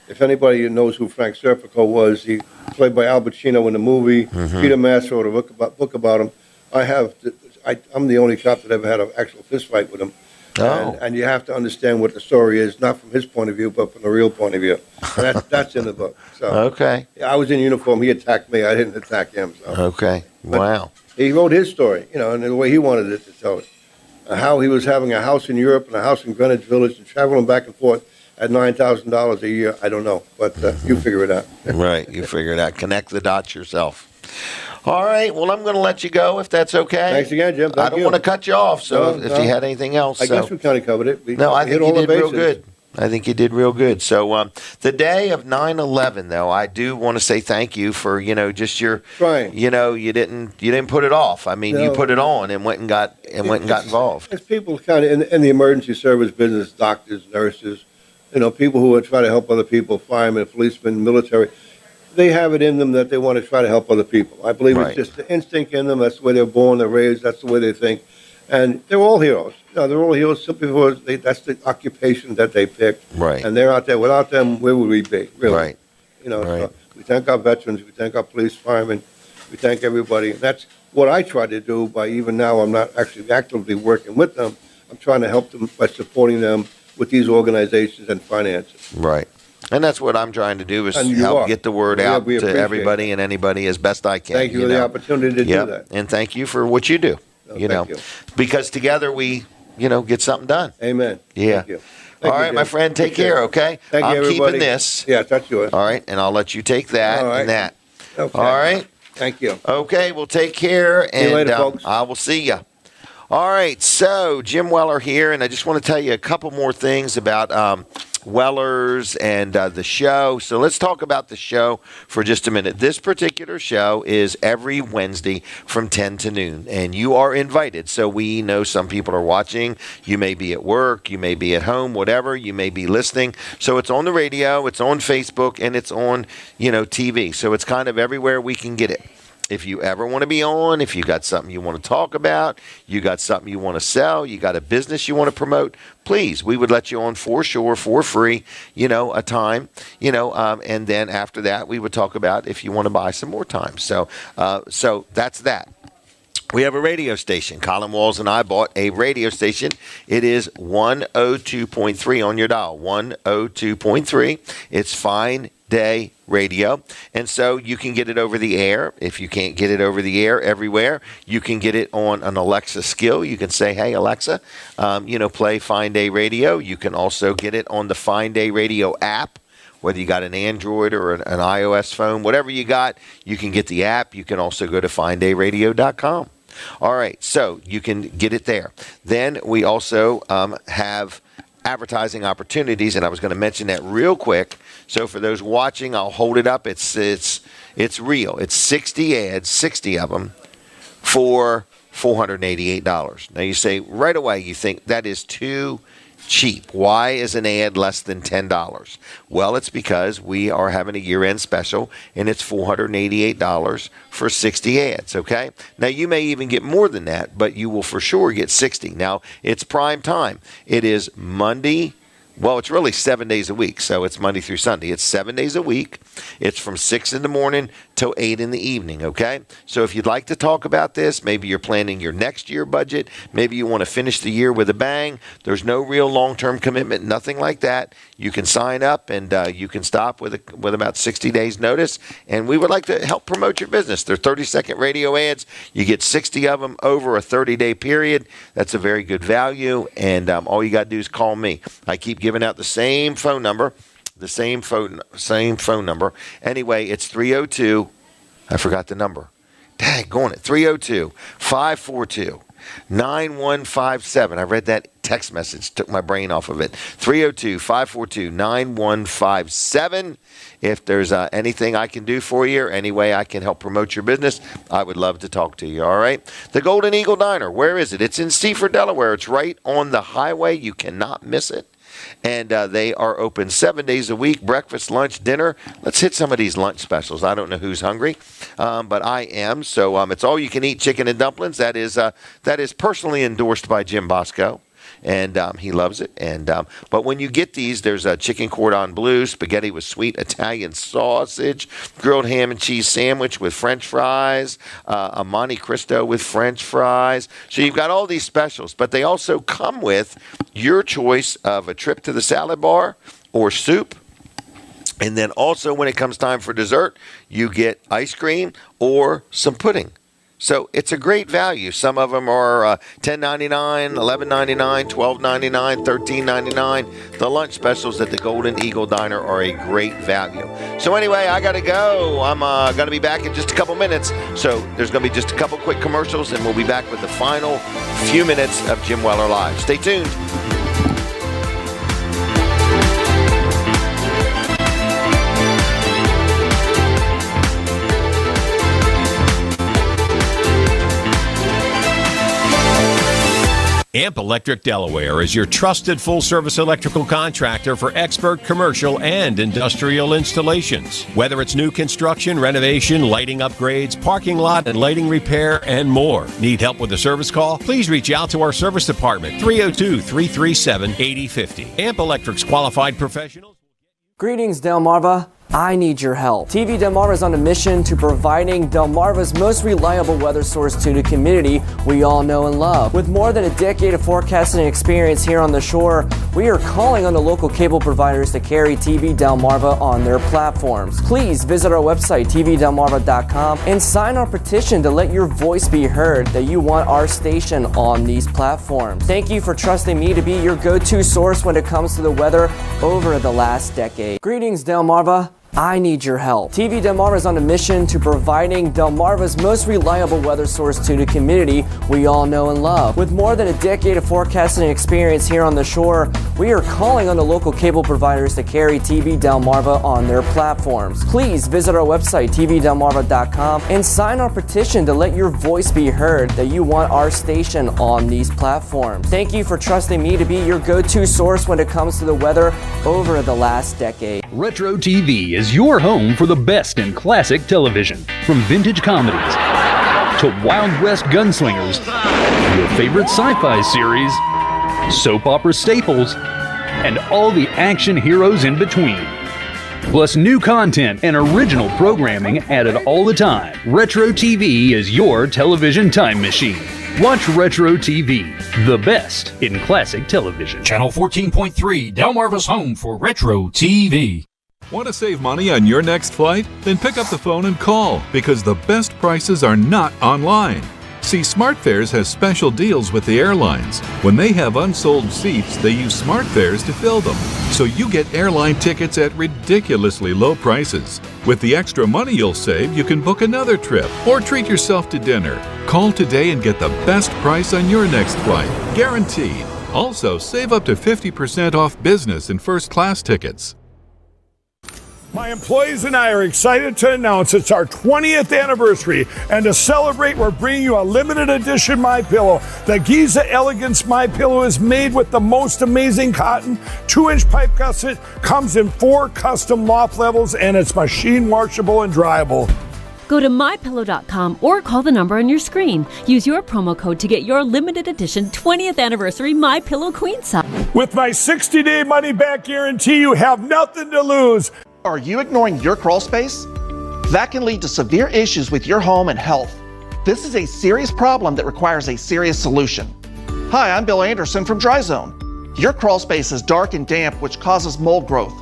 if anybody knows who Frank Serpico was, he played by Al Pacino in the movie. Mm-hmm. Peter Mass wrote a book about him. I'm the only cop that ever had an actual fist fight with him. Oh. And you have to understand what the story is, not from his point of view, but from the real point of view. And that's in the book. So Okay. I was in uniform. He attacked me. I didn't attack him. So. Okay. Wow. He wrote his story, and the way he wanted it to tell it. How he was having a house in Europe and a house in Greenwich Village and traveling back and forth at $9,000 a year. I don't know, but you figure it out. Right. You figure it out. Connect the dots yourself. All right. Well, I'm going to let you go if that's okay. Thanks again, Jim. I don't want to cut you off, so if you had anything else. I guess we kind of covered it. I think hit you all the did real bases. good. I think you did real good. So the day of 9/11, though, I do want to say thank you for just your trying. You didn't put it off. I mean, you No. put it on and went and got involved. It's people kind of in the emergency service business, doctors, nurses, people who are trying to help other people, firemen, policemen, military. They have it in them that they want to try to help other people. I believe Right. it's just the instinct in them. That's the way they're born, they're raised. That's the way they think. And they're all heroes. They're all heroes simply because that's the occupation that they picked. Right. And they're out there. Without them, where would we be? Really? Right. So Right. we thank our veterans. We thank our police, firemen. We thank everybody. And that's what I try to do by even now I'm not actually actively working with them. I'm trying to help them by supporting them with these organizations and finances. Right. And that's what I'm trying to do is And you help are. get the word Yeah, out we to appreciate everybody and anybody as best I can. Thank you for the opportunity to do Yep. that. And thank you for what you do. Thank you. Because together we, get something done. Amen. Yeah. Thank you. All Thank you, right, Jim. my friend. Take Appreciate care. it. Okay. Thank you, I'm everybody. keeping this. Yeah, that's yours. All right, and I'll let you take that All right. and that. Okay. All right. Thank you. Okay. Well, take care, See you and later, folks. I will see you. All right. So Jim Weller here, and I just want to tell you a couple more things about Wellers and the show. So let's talk about the show for just a minute. This particular show is every Wednesday from 10 to noon, and you are invited. So we know some people are watching. You may be at work, you may be at home, whatever. You may be listening. So it's on the radio, it's on Facebook, and it's on TV. So it's kind of everywhere we can get it. If you ever want to be on, if you got something you want to talk about, you got something you want to sell, you got a business you want to promote, please, we would let you on for sure, for free, a time, and then after that, we would talk about if you want to buy some more time. So that's that. We have a radio station. Colin Walls and I bought a radio station. It is 102.3 on your dial, 102.3. It's Fine Day Radio. And so you can get it over the air. If you can't get it over the air everywhere, you can get it on an Alexa skill. You can say, hey, Alexa, play Fine Day Radio. You can also get it on the Fine Day Radio app. Whether you got an Android or an iOS phone, whatever you got, you can get the app. You can also go to finedayradio.com. All right, so you can get it there. Then we also have advertising opportunities, and I was going to mention that real quick. So for those watching, I'll hold it up. It's real. It's 60 ads, 60 of them, for $488. Now you say right away, you think that is too cheap. Why is an ad less than $10? Well, it's because we are having a year-end special, and it's $488 for 60 ads, okay? Now, you may even get more than that, but you will for sure get 60. Now, it's prime time. It is Monday. Well, it's really 7 days a week, so it's Monday through Sunday. It's 7 days a week. It's from 6 in the morning till 8 in the evening, okay? So if you'd like to talk about this, maybe you're planning your next year budget, maybe you want to finish the year with a bang, there's no real long-term commitment, nothing like that. You can sign up and you can stop with about 60 days notice, and we would like to help promote your business. They're 30-second radio ads. You get 60 of them over a 30-day period. That's a very good value, and all you got to do is call me. I keep giving out the same phone number. Anyway, it's 302. I forgot the number. Daggone it. 302-542-9157. I read that text message, took my brain off of it. 302-542-9157. If there's anything I can do for you or any way I can help promote your business, I would love to talk to you, all right? The Golden Eagle Diner, where is it? It's in Seaford, Delaware. It's right on the highway. You cannot miss it. And they are open 7 days a week, breakfast, lunch, dinner. Let's hit some of these lunch specials. I don't know who's hungry, but I am. So it's all-you-can-eat chicken and dumplings. That is personally endorsed by Jim Bosco, and he loves it. But when you get these, there's a chicken cordon bleu, spaghetti with sweet Italian sausage, grilled ham and cheese sandwich with French fries, a Monte Cristo with French fries. So you've got all these specials, but they also come with your choice of a trip to the salad bar or soup. And then also when it comes time for dessert, you get ice cream or some pudding. So it's a great value. Some of them are $10.99, $11.99, $12.99, $13.99. The lunch specials at the Golden Eagle Diner are a great value. So anyway, I got to go. I'm going to be back in just a couple minutes. So there's going to be just a couple quick commercials, and we'll be back with the final few minutes of Jim Weller Live. Stay tuned. Amp Electric Delaware is your trusted full-service electrical contractor for expert commercial and industrial installations. Whether it's new construction, renovation, lighting upgrades, parking lot and lighting repair, and more. Need help with a service call? Please reach out to our service department, 302-337-8050. Amp Electric's qualified professionals. Greetings, Delmarva. I need your help. TV Delmarva is on a mission to providing Delmarva's most reliable weather source to the community we all know and love. With more than a decade of forecasting experience here on the shore, we are calling on the local cable providers to carry TV Delmarva on their platforms. Please visit our website, tvdelmarva.com, and sign our petition to let your voice be heard that you want our station on these platforms. Thank you for trusting me to be your go-to source when it comes to the weather over the last decade. Greetings, Delmarva. I need your help. TV Delmarva is on a mission to providing Delmarva's most reliable weather source to the community we all know and love. With more than a decade of forecasting experience here on the shore, we are calling on the local cable providers to carry TV Delmarva on their platforms. Please visit our website, tvdelmarva.com, and sign our petition to let your voice be heard that you want our station on these platforms. Thank you for trusting me to be your go-to source when it comes to the weather over the last decade. Retro TV is your home for the best in classic television. From vintage comedies to Wild West gunslingers, your favorite sci-fi series, soap opera staples, and all the action heroes in between. Plus new content and original programming added all the time. Retro TV is your television time machine. Watch Retro TV, the best in classic television. Channel 14.3, Delmarva's home for Retro TV. Want to save money on your next flight? Then pick up the phone and call, because the best prices are not online. See, SmartFares has special deals with the airlines. When they have unsold seats, they use SmartFares to fill them. So you get airline tickets at ridiculously low prices. With the extra money you'll save, you can book another trip or treat yourself to dinner. Call today and get the best price on your next flight, guaranteed. Also, save up to 50% off business and first class tickets. My employees and I are excited to announce it's our 20th anniversary, and to celebrate, we're bringing you a limited edition MyPillow. The Giza Elegance MyPillow is made with the most amazing cotton, 2-inch pipe gusset, comes in 4 custom loft levels, and it's machine washable and dryable. Go to mypillow.com or call the number on your screen. Use your promo code to get your limited edition 20th anniversary MyPillow queen size. With my 60-day money-back guarantee, you have nothing to lose. Are you ignoring your crawl space? That can lead to severe issues with your home and health. This is a serious problem that requires a serious solution. Hi, I'm Bill Anderson from Dry Zone. Your crawl space is dark and damp, which causes mold growth.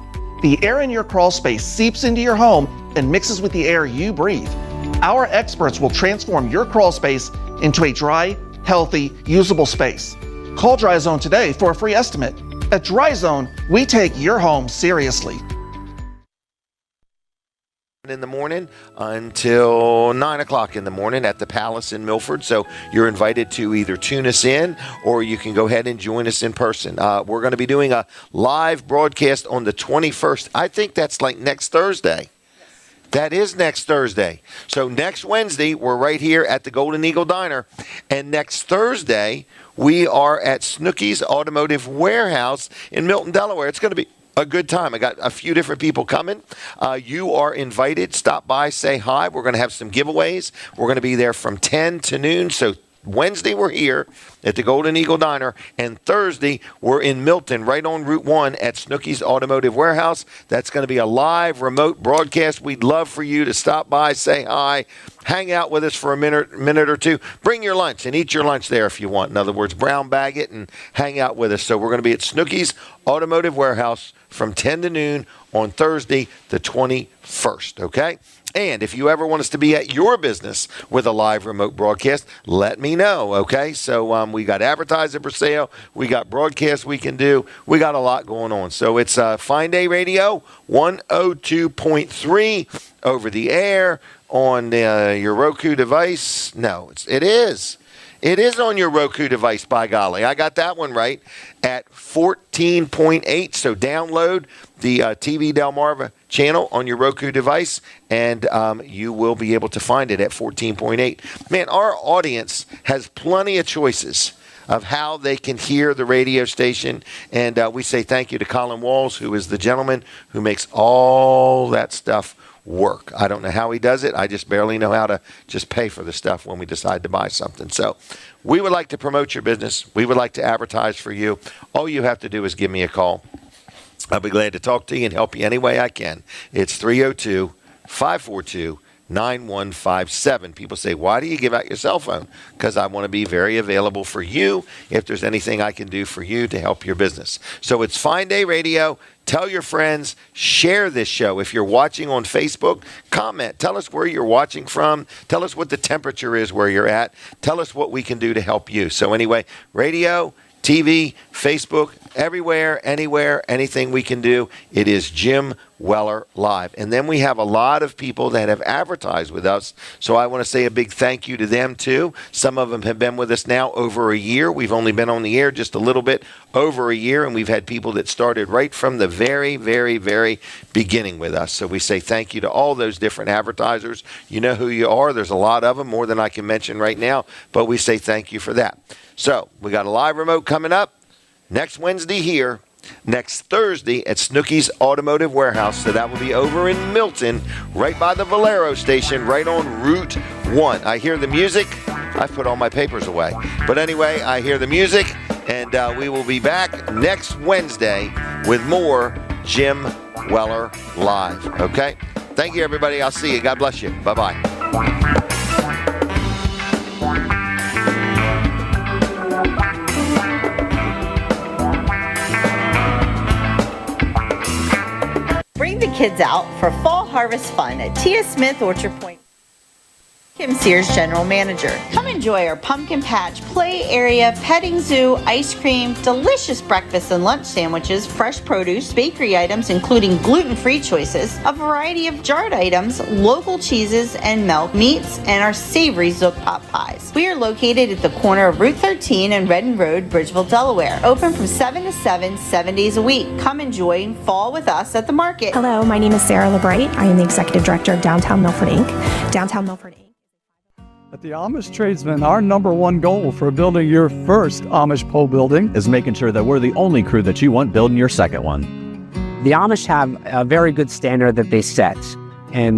The air in your crawl space seeps into your home and mixes with the air you breathe. Our experts will transform your crawl space into a dry, healthy, usable space. Call Dry Zone today for a free estimate. At Dry Zone, we take your home seriously. In the morning until 9 o'clock in the morning at the Palace in Milford. So you're invited to either tune us in or you can go ahead and join us in person. We're going to be doing a live broadcast on the 21st. I think that's like next Thursday. That is next Thursday. So next Wednesday, we're right here at the Golden Eagle Diner. And next Thursday, we are at Snooky's Automotive Warehouse in Milton, Delaware. It's going to be a good time. I got a few different people coming. You are invited. Stop by, say hi. We're going to have some giveaways. We're going to be there from 10 to noon. So Wednesday, we're here at the Golden Eagle Diner, and Thursday, we're in Milton, right on Route 1 at Snooky's Automotive Warehouse. That's going to be a live remote broadcast. We'd love for you to stop by, say hi, hang out with us for a minute or two. Bring your lunch and eat your lunch there if you want. In other words, brown bag it and hang out with us. So we're going to be at Snooky's Automotive Warehouse from 10 to noon on Thursday, the 21st, okay? And if you ever want us to be at your business with a live remote broadcast, let me know, okay? So we got advertising for sale. We got broadcasts we can do. We got a lot going on. So it's Fine Day Radio, 102.3 over the air on your Roku device. No, it is. It is on your Roku device, by golly. I got that one right at 14.8. So download the TV Delmarva channel on your Roku device, and you will be able to find it at 14.8. Man, our audience has plenty of choices of how they can hear the radio station. And we say thank you to Colin Walls, who is the gentleman who makes all that stuff work. I don't know how he does it. I just barely know how to just pay for the stuff when we decide to buy something. So we would like to promote your business. We would like to advertise for you. All you have to do is give me a call. I'll be glad to talk to you and help you any way I can. It's 302-542-9157. People say, why do you give out your cell phone? Because I want to be very available for you if there's anything I can do for you to help your business. So it's Fine Day Radio. Tell your friends, share this show. If you're watching on Facebook, comment. Tell us where you're watching from. Tell us what the temperature is where you're at. Tell us what we can do to help you. So anyway, radio, TV, Facebook, everywhere, anywhere, anything we can do. It is Jim Weller Live. And then we have a lot of people that have advertised with us. So I want to say a big thank you to them too. Some of them have been with us now over a year. We've only been on the air just a little bit over a year. And we've had people that started right from the very, very, very beginning with us. So we say thank you to all those different advertisers. You know who you are. There's a lot of them, more than I can mention right now. But we say thank you for that. So we got a live remote coming up next Wednesday here next Thursday at Snooky's Automotive Warehouse. So that will be over in Milton, right by the Valero station, right on Route 1. I hear the music. I put all my papers away. But anyway, I hear the music, and we will be back next Wednesday with more Jim Weller Live. Okay? Thank you, everybody. I'll see you. God bless you. Bye-bye. Bring the kids out for fall harvest fun at Tia Smith Orchard Point. Kim Sears, General Manager. Come enjoy our pumpkin patch, play area, petting zoo, ice cream, delicious breakfast and lunch sandwiches, fresh produce, bakery items including gluten-free choices, a variety of jarred items, local cheeses and milk, meats, and our savory Zook pot pies. We are located at the corner of Route 13 and Redden Road, Bridgeville, Delaware. Open from 7 to 7, 7 days a week. Come enjoy fall with us at the market. Hello, my name is Sarah LeBright. I am the Executive Director of Downtown Milford, Inc. Downtown Milford, Inc. At the Amish Tradesmen, our number one goal for building your first Amish pole building is making sure that we're the only crew that you want building your second one. The Amish have a very good standard that they set, and the